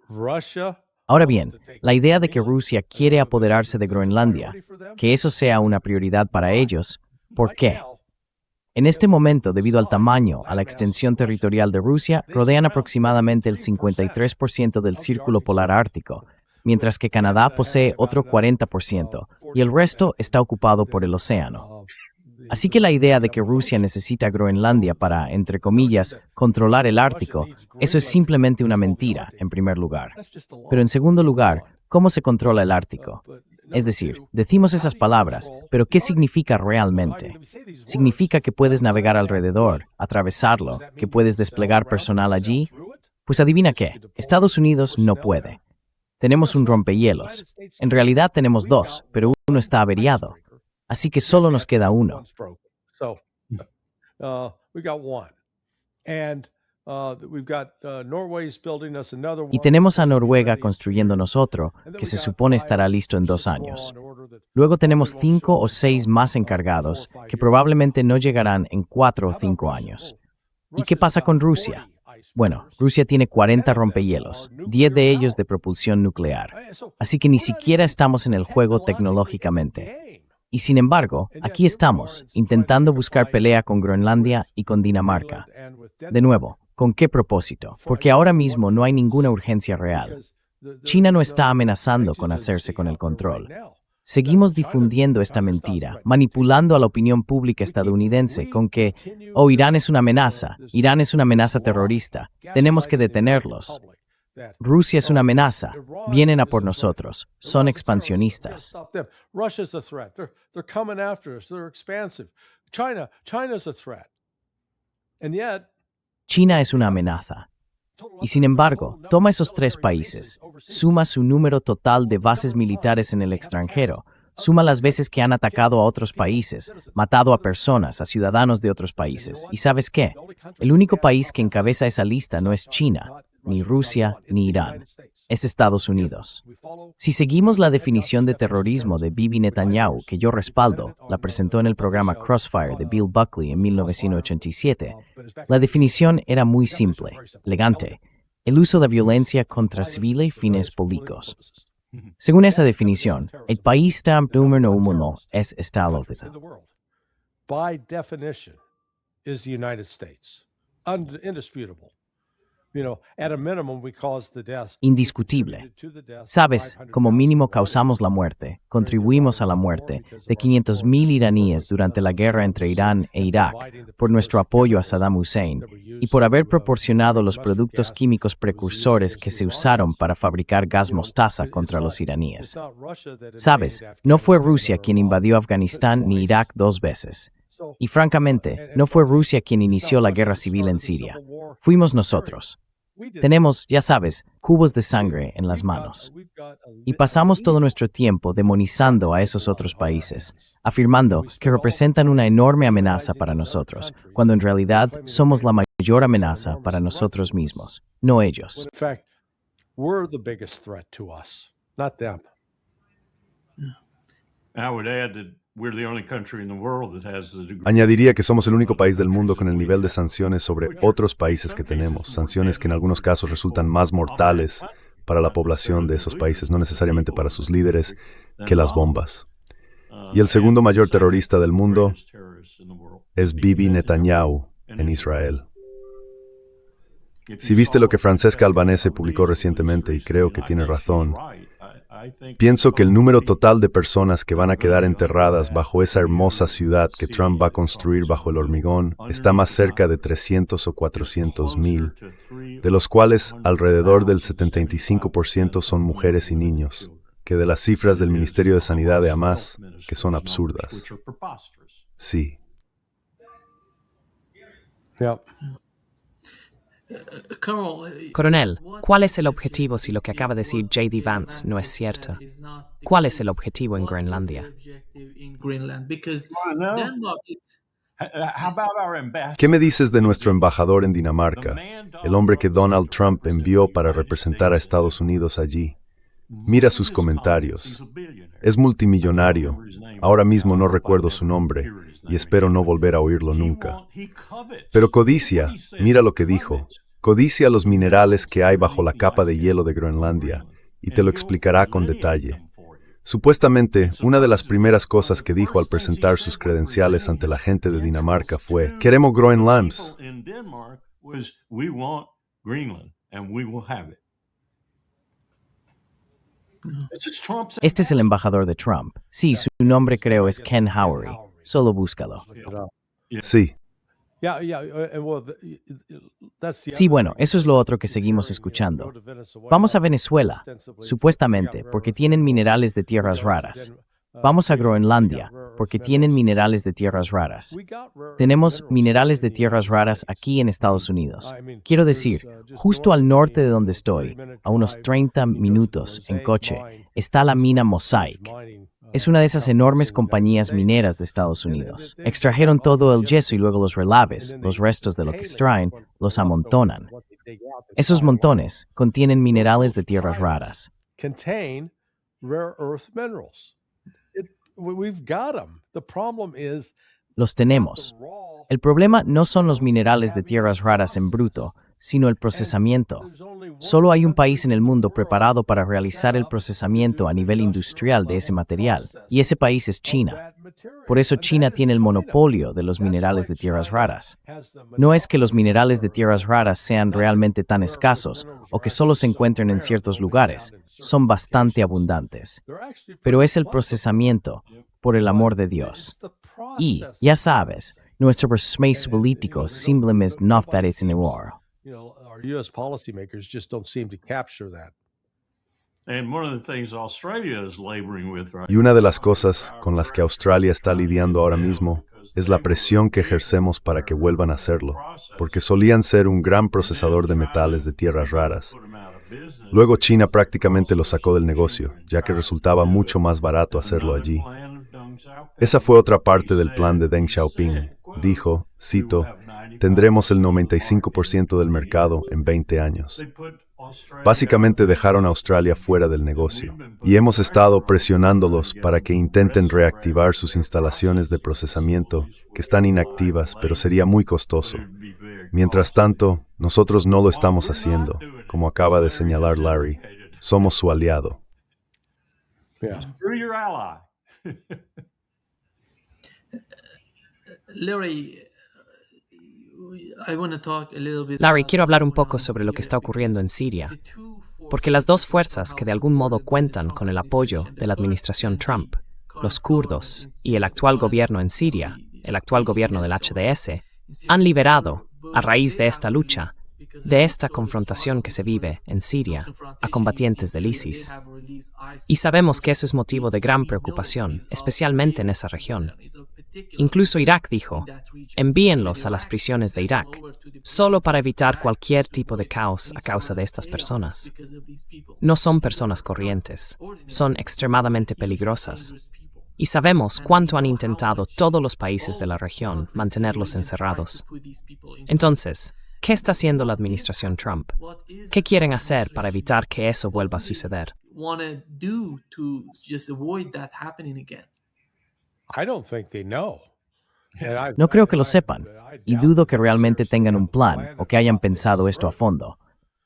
Russia Ahora bien, la idea de que Rusia quiere apoderarse de Groenlandia, que eso sea una prioridad para ellos, ¿por qué? En este momento, debido al tamaño, a la extensión territorial de Rusia, rodean aproximadamente el 53% del círculo polar ártico, mientras que Canadá posee otro 40%, y el resto está ocupado por el océano. Así que la idea de que Rusia necesita Groenlandia para, entre comillas, controlar el Ártico, eso es simplemente una mentira, en primer lugar. Pero en segundo lugar, ¿cómo se controla el Ártico? Es decir, decimos esas palabras, pero ¿qué significa realmente? ¿Significa que puedes navegar alrededor, atravesarlo, que puedes desplegar personal allí? Pues adivina qué, Estados Unidos no puede. Tenemos un rompehielos. En realidad tenemos dos, pero uno está averiado. Así que solo nos queda uno. Y tenemos a Noruega construyéndonos otro, que se supone estará listo en 2 años. Luego tenemos 5 o 6 más encargados, que probablemente no llegarán en 4 o 5 años. ¿Y qué pasa con Rusia? Bueno, Rusia tiene 40 rompehielos, 10 de ellos de propulsión nuclear. Así que ni siquiera estamos en el juego tecnológicamente. Y sin embargo, aquí estamos, intentando buscar pelea con Groenlandia y con Dinamarca. De nuevo, ¿con qué propósito? Porque ahora mismo no hay ninguna urgencia real. China no está amenazando con hacerse con el control. Seguimos difundiendo esta mentira, manipulando a la opinión pública estadounidense con que, oh, Irán es una amenaza terrorista, tenemos que detenerlos. Rusia es una amenaza, vienen a por nosotros, son expansionistas. China es una amenaza. Y sin embargo, toma esos 3 países, suma su número total de bases militares en el extranjero, suma las veces que han atacado a otros países, matado a personas, a ciudadanos de otros países. ¿Y sabes qué? El único país que encabeza esa lista no es China, ni Rusia, ni Irán. Es Estados Unidos. Si seguimos la definición de terrorismo de Bibi Netanyahu, que yo respaldo, la presentó en el programa Crossfire de Bill Buckley en 1987, la definición era muy simple, elegante, el uso de violencia contra civiles y fines políticos. Según esa definición, el país número 1 es Estados Unidos. By definition, is the United States. Indisputable. Indiscutible. Sabes, como mínimo causamos la muerte, contribuimos a la muerte de 500,000 iraníes durante la guerra entre Irán e Irak, por nuestro apoyo a Saddam Hussein y por haber proporcionado los productos químicos precursores que se usaron para fabricar gas mostaza contra los iraníes. Sabes, no fue Rusia quien invadió Afganistán ni Irak 2 veces. Y francamente, no fue Rusia quien inició la guerra civil en Siria. Fuimos nosotros. Tenemos, ya sabes, cubos de sangre en las manos. Y pasamos todo nuestro tiempo demonizando a esos otros países, afirmando que representan una enorme amenaza para nosotros, cuando en realidad somos la mayor amenaza para nosotros mismos, no ellos. Añadiría que somos el único país del mundo con el nivel de sanciones sobre otros países que tenemos, sanciones que en algunos casos resultan más mortales para la población de esos países, no necesariamente para sus líderes, que las bombas. Y el segundo mayor terrorista del mundo es Bibi Netanyahu en Israel. Si viste lo que Francesca Albanese publicó recientemente, y creo que tiene razón, pienso que el número total de personas que van a quedar enterradas bajo esa hermosa ciudad que Trump va a construir bajo el hormigón está más cerca de 300 o 400 mil, de los cuales alrededor del 75% son mujeres y niños, que de las cifras del Ministerio de Sanidad de Hamas, que son absurdas. Sí. Coronel, ¿cuál es el objetivo si lo que acaba de decir J.D. Vance no es cierto? ¿Cuál es el objetivo en Groenlandia? ¿Qué me dices de nuestro embajador en Dinamarca, el hombre que Donald Trump envió para representar a Estados Unidos allí? Mira sus comentarios. Es multimillonario. Ahora mismo no recuerdo su nombre y espero no volver a oírlo nunca. Pero codicia, mira lo que dijo. Codicia los minerales que hay bajo la capa de hielo de Groenlandia y te lo explicará con detalle. Supuestamente, una de las primeras cosas que dijo al presentar sus credenciales ante la gente de Dinamarca fue: "Queremos Groenland". Este es el embajador de Trump. Sí, su nombre creo es Ken Howery. Solo búscalo. Sí. Sí, bueno, eso es lo otro que seguimos escuchando. Vamos a Venezuela, supuestamente, porque tienen minerales de tierras raras. Vamos a Groenlandia, porque tienen minerales de tierras raras. Tenemos minerales de tierras raras aquí en Estados Unidos. Quiero decir, justo al norte de donde estoy, a unos 30 minutos en coche, está la mina Mosaic. Es una de esas enormes compañías mineras de Estados Unidos. Extrajeron todo el yeso y luego los relaves, los restos de lo que extraen, los amontonan. Esos montones contienen minerales de tierras raras. Los tenemos. El problema no son los minerales de tierras raras en bruto, sino el procesamiento. Solo hay un país en el mundo preparado para realizar el procesamiento a nivel industrial de ese material, y ese país es China. Por eso China tiene el monopolio de los minerales de tierras raras. No es que los minerales de tierras raras sean realmente tan escasos o que solo se encuentren en ciertos lugares, son bastante abundantes. Pero es el procesamiento, por el amor de Dios. Y, ya sabes, nuestro procesamiento político simplemente no aparece en el oro. Our U.S. policymakers just don't seem to capture that. Y una de las cosas con las que Australia está lidiando ahora mismo es la presión que ejercemos para que vuelvan a hacerlo, porque solían ser un gran procesador de metales de tierras raras. Luego China prácticamente lo sacó del negocio, ya que resultaba mucho más barato hacerlo allí. Esa fue otra parte del plan de Deng Xiaoping. Dijo, cito, "Tendremos el 95% del mercado en 20 años". Básicamente dejaron a Australia fuera del negocio, y hemos estado presionándolos para que intenten reactivar sus instalaciones de procesamiento, que están inactivas, pero sería muy costoso. Mientras tanto, nosotros no lo estamos haciendo, como acaba de señalar Larry. Somos su aliado. Larry, quiero hablar un poco sobre lo que está ocurriendo en Siria, porque las dos fuerzas que de algún modo cuentan con el apoyo de la administración Trump, los kurdos y el actual gobierno en Siria, el actual gobierno del HDS, han liberado, a raíz de esta lucha, de esta confrontación que se vive en Siria, a combatientes del ISIS. Y sabemos que eso es motivo de gran preocupación, especialmente en esa región. Incluso Irak dijo, envíenlos a las prisiones de Irak, solo para evitar cualquier tipo de caos a causa de estas personas. No son personas corrientes, son extremadamente peligrosas. Y sabemos cuánto han intentado todos los países de la región mantenerlos encerrados. Entonces, ¿qué está haciendo la administración Trump? ¿Qué quieren hacer para evitar que eso vuelva a suceder? No creo que lo sepan, y dudo que realmente tengan un plan o que hayan pensado esto a fondo.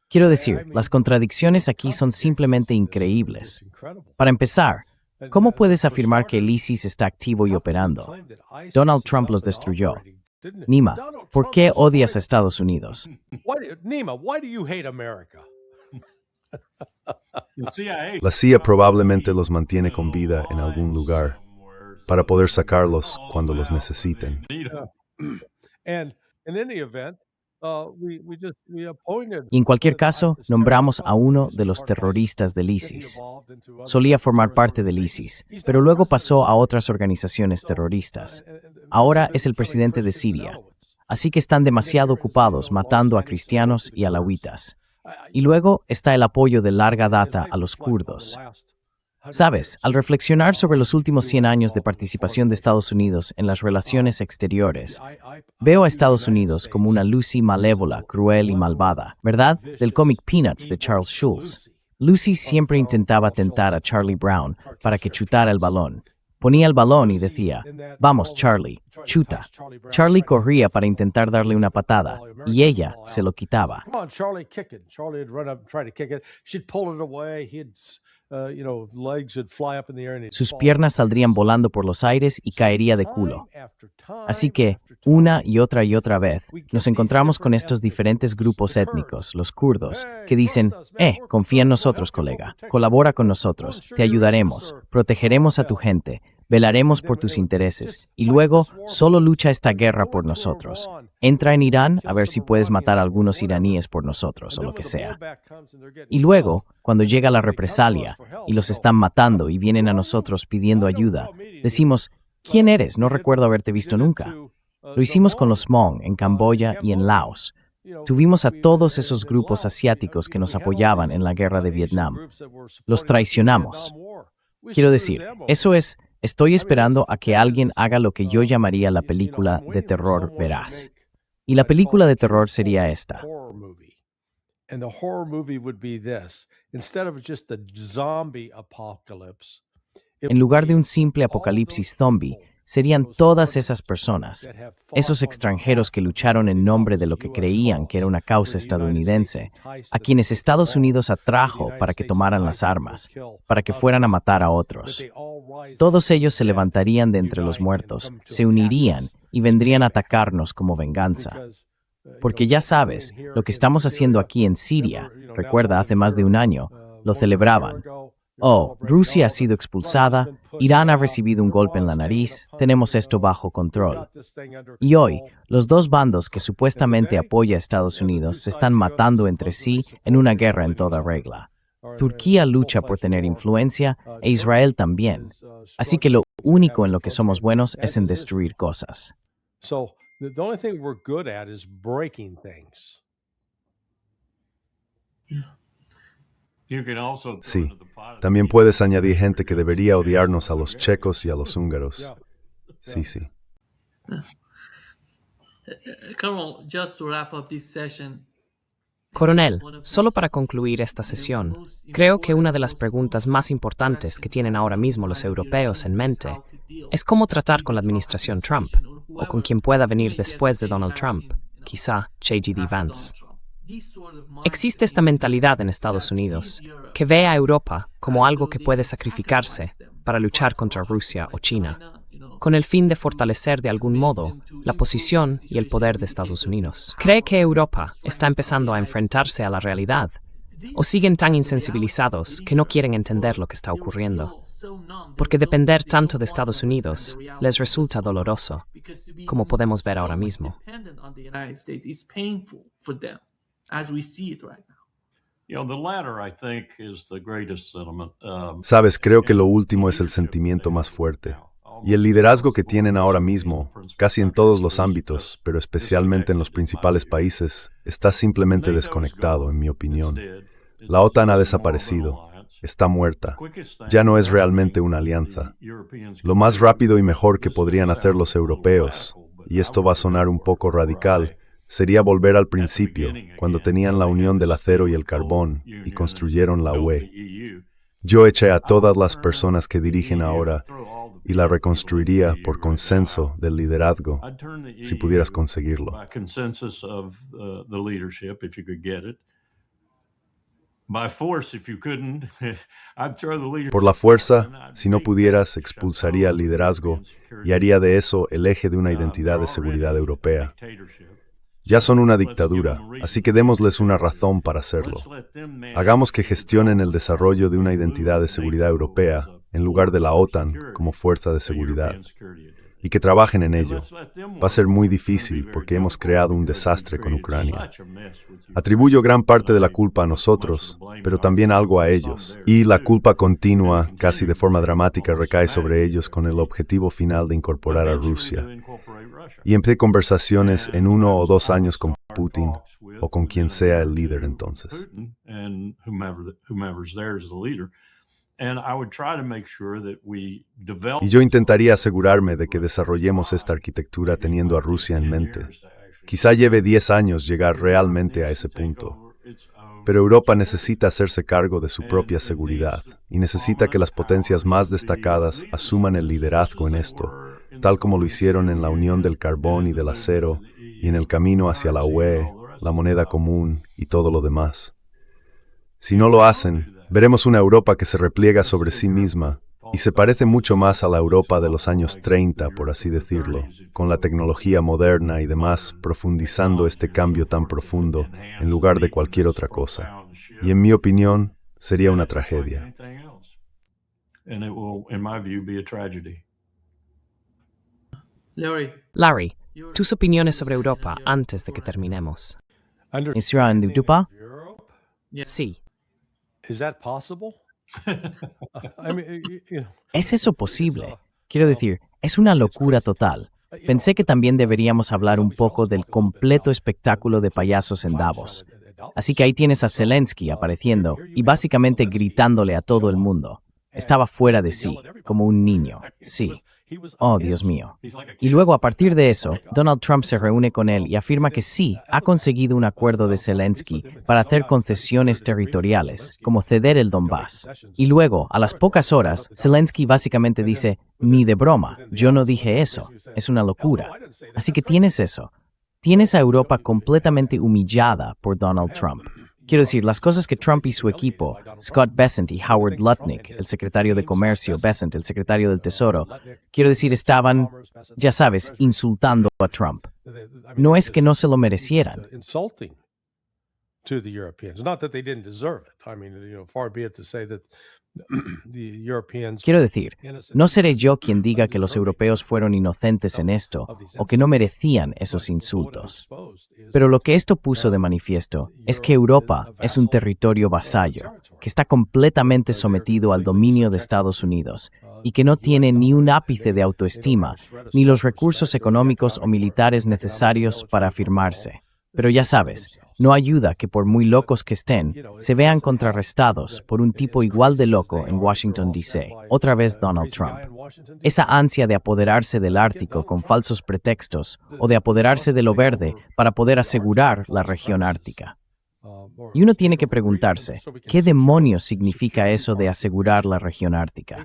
Quiero decir, las contradicciones aquí son simplemente increíbles. Para empezar, ¿cómo puedes afirmar que el ISIS está activo y operando? Donald Trump los destruyó. Nima, ¿por qué odias a Estados Unidos? Nima, why do you hate America? La CIA probablemente los mantiene con vida en algún lugar para poder sacarlos cuando los necesiten. And in any event, we appointed Y en cualquier caso, nombramos a uno de los terroristas del ISIS. Solía formar parte del ISIS, pero luego pasó a otras organizaciones terroristas. Ahora es el presidente de Siria. Así que están demasiado ocupados matando a cristianos y alawitas. Y luego está el apoyo de larga data a los kurdos. Sabes, al reflexionar sobre los últimos 100 años de participación de Estados Unidos en las relaciones exteriores, veo a Estados Unidos como una Lucy malévola, cruel y malvada, ¿verdad? Del cómic Peanuts de Charles Schulz. Lucy siempre intentaba tentar a Charlie Brown para que chutara el balón. Ponía el balón y decía, «Vamos, Charlie, chuta». Charlie corría para intentar darle una patada, y ella se lo quitaba. Come on, Charlie, kick it. Charlie would run up and try to kick it. She'd pull it away. Legs would fly up in the air and Sus piernas saldrían volando por los aires y caería de culo. Así que, una y otra vez, nos encontramos con estos diferentes grupos étnicos, los kurdos, que dicen, confía en nosotros, colega, colabora con nosotros, te ayudaremos, protegeremos a tu gente, velaremos por tus intereses, y luego solo lucha esta guerra por nosotros. Entra en Irán a ver si puedes matar a algunos iraníes por nosotros o lo que sea. Y luego, cuando llega la represalia y los están matando y vienen a nosotros pidiendo ayuda, decimos, ¿quién eres? No recuerdo haberte visto nunca. Lo hicimos con los Hmong en Camboya y en Laos. Tuvimos a todos esos grupos asiáticos que nos apoyaban en la guerra de Vietnam. Los traicionamos. Quiero decir, eso es, estoy esperando a que alguien haga lo que yo llamaría la película de terror veraz. Y la película de terror sería esta. And the horror movie would be this. Instead of just the zombie apocalypse, En lugar de un simple apocalipsis zombie, serían todas esas personas, esos extranjeros que lucharon en nombre de lo que creían que era una causa estadounidense, a quienes Estados Unidos atrajo para que tomaran las armas, para que fueran a matar a otros. Todos ellos se levantarían de entre los muertos, se unirían y vendrían a atacarnos como venganza. Porque ya sabes, lo que estamos haciendo aquí en Siria, recuerda hace más de un año, lo celebraban. Oh, Rusia ha sido expulsada, Irán ha recibido un golpe en la nariz, tenemos esto bajo control. Y hoy, los dos bandos que supuestamente apoya a Estados Unidos se están matando entre sí en una guerra en toda regla. Turquía lucha por tener influencia e Israel también. Así que lo único en lo que somos buenos es en destruir cosas. So the only thing we're good at is breaking things. Sí, también puedes añadir gente que debería odiarnos a los checos y a los húngaros. Sí. Coronel, solo para concluir esta sesión, creo que una de las preguntas más importantes que tienen ahora mismo los europeos en mente es cómo tratar con la administración Trump, o con quien pueda venir después de Donald Trump, quizá J.D. Vance. Existe esta mentalidad en Estados Unidos, que ve a Europa como algo que puede sacrificarse para luchar contra Rusia o China, con el fin de fortalecer de algún modo la posición y el poder de Estados Unidos. ¿Cree que Europa está empezando a enfrentarse a la realidad? ¿O siguen tan insensibilizados que no quieren entender lo que está ocurriendo? Porque depender tanto de Estados Unidos les resulta doloroso, como podemos ver ahora mismo. Sabes, creo que lo último es el sentimiento más fuerte. Y el liderazgo que tienen ahora mismo, casi en todos los ámbitos, pero especialmente en los principales países, está simplemente desconectado, en mi opinión. La OTAN ha desaparecido, está muerta. Ya no es realmente una alianza. Lo más rápido y mejor que podrían hacer los europeos, y esto va a sonar un poco radical, sería volver al principio, cuando tenían la unión del acero y el carbón, y construyeron la UE. Yo eché a todas las personas que dirigen ahora, y la reconstruiría por consenso del liderazgo, si pudieras conseguirlo. Por la fuerza, si no pudieras, expulsaría al liderazgo y haría de eso el eje de una identidad de seguridad europea. Ya son una dictadura, así que démosles una razón para hacerlo. Hagamos que gestionen el desarrollo de una identidad de seguridad europea en lugar de la OTAN como fuerza de seguridad. Y que trabajen en ello. Va a ser muy difícil porque hemos creado un desastre con Ucrania. Atribuyo gran parte de la culpa a nosotros, pero también algo a ellos. Y la culpa continua, casi de forma dramática, recae sobre ellos con el objetivo final de incorporar a Rusia. Y empecé conversaciones en 1 o 2 años con Putin o con quien sea el líder entonces. Y yo intentaría asegurarme de que desarrollemos esta arquitectura teniendo a Rusia en mente. Quizá lleve 10 años llegar realmente a ese punto. Pero Europa necesita hacerse cargo de su propia seguridad y necesita que las potencias más destacadas asuman el liderazgo en esto, tal como lo hicieron en la Unión del Carbón y del Acero y en el camino hacia la UE, la moneda común y todo lo demás. Si no lo hacen, veremos una Europa que se repliega sobre sí misma y se parece mucho más a la Europa de los años 30, por así decirlo, con la tecnología moderna y demás, profundizando este cambio tan profundo en lugar de cualquier otra cosa. Y en mi opinión, sería una tragedia. Larry, tus opiniones sobre Europa antes de que terminemos. ¿Será en Europa? Sí. Is that possible? I mean, ¿Es eso posible? Quiero decir, es una locura total. Pensé que también deberíamos hablar un poco del completo espectáculo de payasos en Davos. Así que ahí tienes a Zelensky apareciendo y básicamente gritándole a todo el mundo. Estaba fuera de sí, como un niño. Sí. Oh, Dios mío. Y luego, a partir de eso, Donald Trump se reúne con él y afirma que sí, ha conseguido un acuerdo de Zelensky para hacer concesiones territoriales, como ceder el Donbass. Y luego, a las pocas horas, Zelensky básicamente dice, ni de broma, yo no dije eso, es una locura. Así que tienes eso. Tienes a Europa completamente humillada por Donald Trump. Quiero decir, las cosas que Trump y su equipo, Scott Bessent y Howard Lutnick, el secretario de Comercio, Bessent, el secretario del Tesoro, quiero decir, estaban, ya sabes, insultando a Trump. No es que no se lo merecieran. Quiero decir, no seré yo quien diga que los europeos fueron inocentes en esto o que no merecían esos insultos. Pero lo que esto puso de manifiesto es que Europa es un territorio vasallo, que está completamente sometido al dominio de Estados Unidos y que no tiene ni un ápice de autoestima ni los recursos económicos o militares necesarios para afirmarse. Pero ya sabes, no ayuda que por muy locos que estén, se vean contrarrestados por un tipo igual de loco en Washington, D.C., otra vez Donald Trump. Esa ansia de apoderarse del Ártico con falsos pretextos o de apoderarse de lo verde para poder asegurar la región ártica. Y uno tiene que preguntarse, ¿qué demonios significa eso de asegurar la región ártica?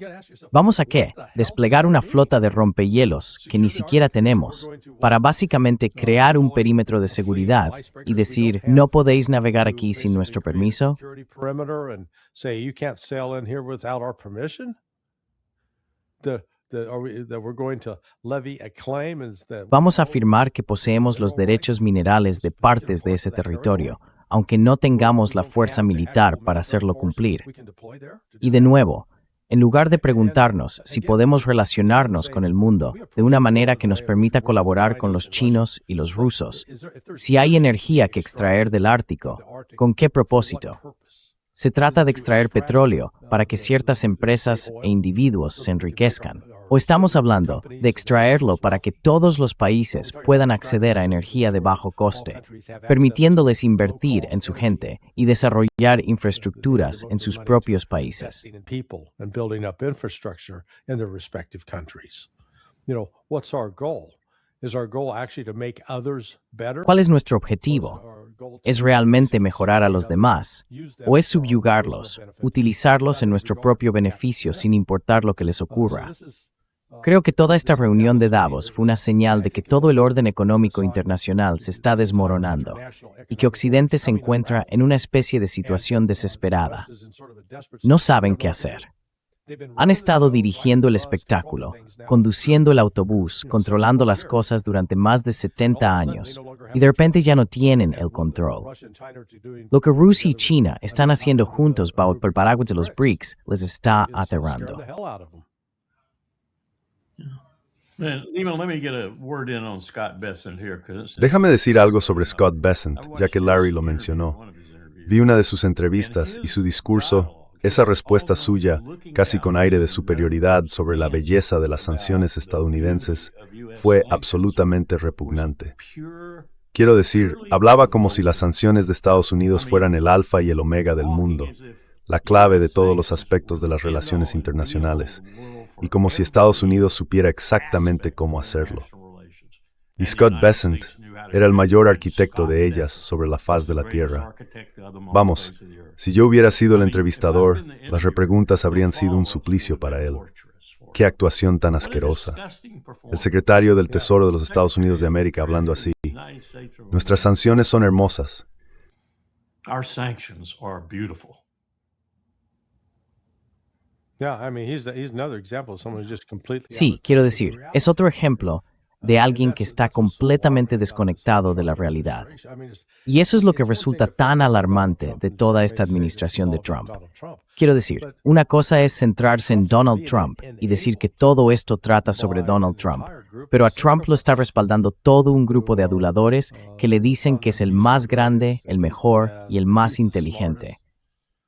¿Vamos a qué? ¿Desplegar una flota de rompehielos que ni siquiera tenemos para básicamente crear un perímetro de seguridad y decir, no podéis navegar aquí sin nuestro permiso? Vamos a afirmar que poseemos los derechos minerales de partes de ese territorio, aunque no tengamos la fuerza militar para hacerlo cumplir. Y de nuevo, en lugar de preguntarnos si podemos relacionarnos con el mundo de una manera que nos permita colaborar con los chinos y los rusos, si hay energía que extraer del Ártico, ¿con qué propósito? Se trata de extraer petróleo para que ciertas empresas e individuos se enriquezcan. ¿O estamos hablando de extraerlo para que todos los países puedan acceder a energía de bajo coste, permitiéndoles invertir en su gente y desarrollar infraestructuras en sus propios países? ¿Cuál es nuestro objetivo? ¿Es realmente mejorar a los demás? ¿O es subyugarlos, utilizarlos en nuestro propio beneficio sin importar lo que les ocurra? Creo que toda esta reunión de Davos fue una señal de que todo el orden económico internacional se está desmoronando y que Occidente se encuentra en una especie de situación desesperada. No saben qué hacer. Han estado dirigiendo el espectáculo, conduciendo el autobús, controlando las cosas durante más de 70 años, y de repente ya no tienen el control. Lo que Rusia y China están haciendo juntos bajo el paraguas de los BRICS les está aterrando. Déjame decir algo sobre Scott Bessent, ya que Larry lo mencionó. Vi una de sus entrevistas y su discurso, esa respuesta suya, casi con aire de superioridad sobre la belleza de las sanciones estadounidenses, fue absolutamente repugnante. Quiero decir, hablaba como si las sanciones de Estados Unidos fueran el alfa y el omega del mundo, la clave de todos los aspectos de las relaciones internacionales, y como si Estados Unidos supiera exactamente cómo hacerlo. Y Scott Bessent era el mayor arquitecto de ellas sobre la faz de la Tierra. Vamos, si yo hubiera sido el entrevistador, las repreguntas habrían sido un suplicio para él. ¡Qué actuación tan asquerosa! El secretario del Tesoro de los Estados Unidos de América hablando así. Nuestras sanciones son hermosas. Sí, quiero decir, es otro ejemplo de alguien que está completamente desconectado de la realidad. Y eso es lo que resulta tan alarmante de toda esta administración de Trump. Quiero decir, una cosa es centrarse en Donald Trump y decir que todo esto trata sobre Donald Trump, pero a Trump lo está respaldando todo un grupo de aduladores que le dicen que es el más grande, el mejor y el más inteligente.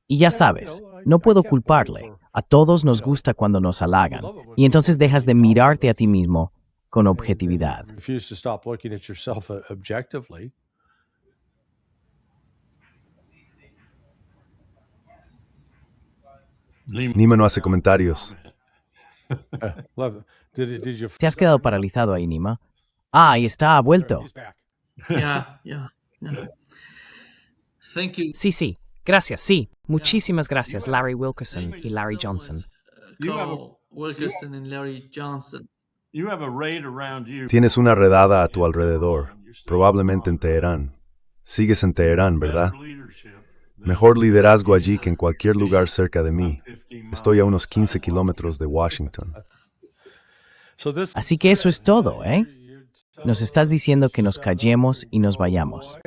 Y ya sabes, no puedo culparle. A todos nos gusta cuando nos halagan, y entonces dejas de mirarte a ti mismo con objetividad. Nima no hace comentarios. ¿Te has quedado paralizado ahí, Nima? Ah, y está, ha vuelto. Sí, gracias, sí. Muchísimas gracias, Larry Wilkerson y Larry Johnson. Wilkerson and Larry Johnson. Tienes una redada a tu alrededor, probablemente en Teherán. Sigues en Teherán, ¿verdad? Mejor liderazgo allí que en cualquier lugar cerca de mí. Estoy a unos 15 kilómetros de Washington. Así que eso es todo, ¿eh? Nos estás diciendo que nos callemos y nos vayamos.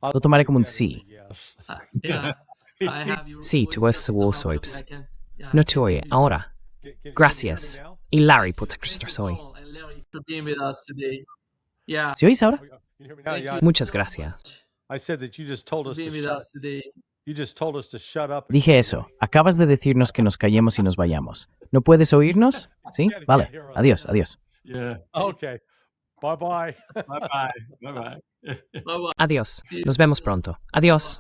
Lo tomaré como un sí. Sí, tú es Wosoips. No te oye, ahora. Gracias. Y Larry por soy. ¿Sí oís ahora? Muchas gracias. Dije eso. Acabas de decirnos que nos callemos y nos vayamos. ¿No puedes oírnos? ¿Sí? Vale. Adiós, adiós. Okay. Bye-bye. Adiós. Nos vemos pronto. Adiós.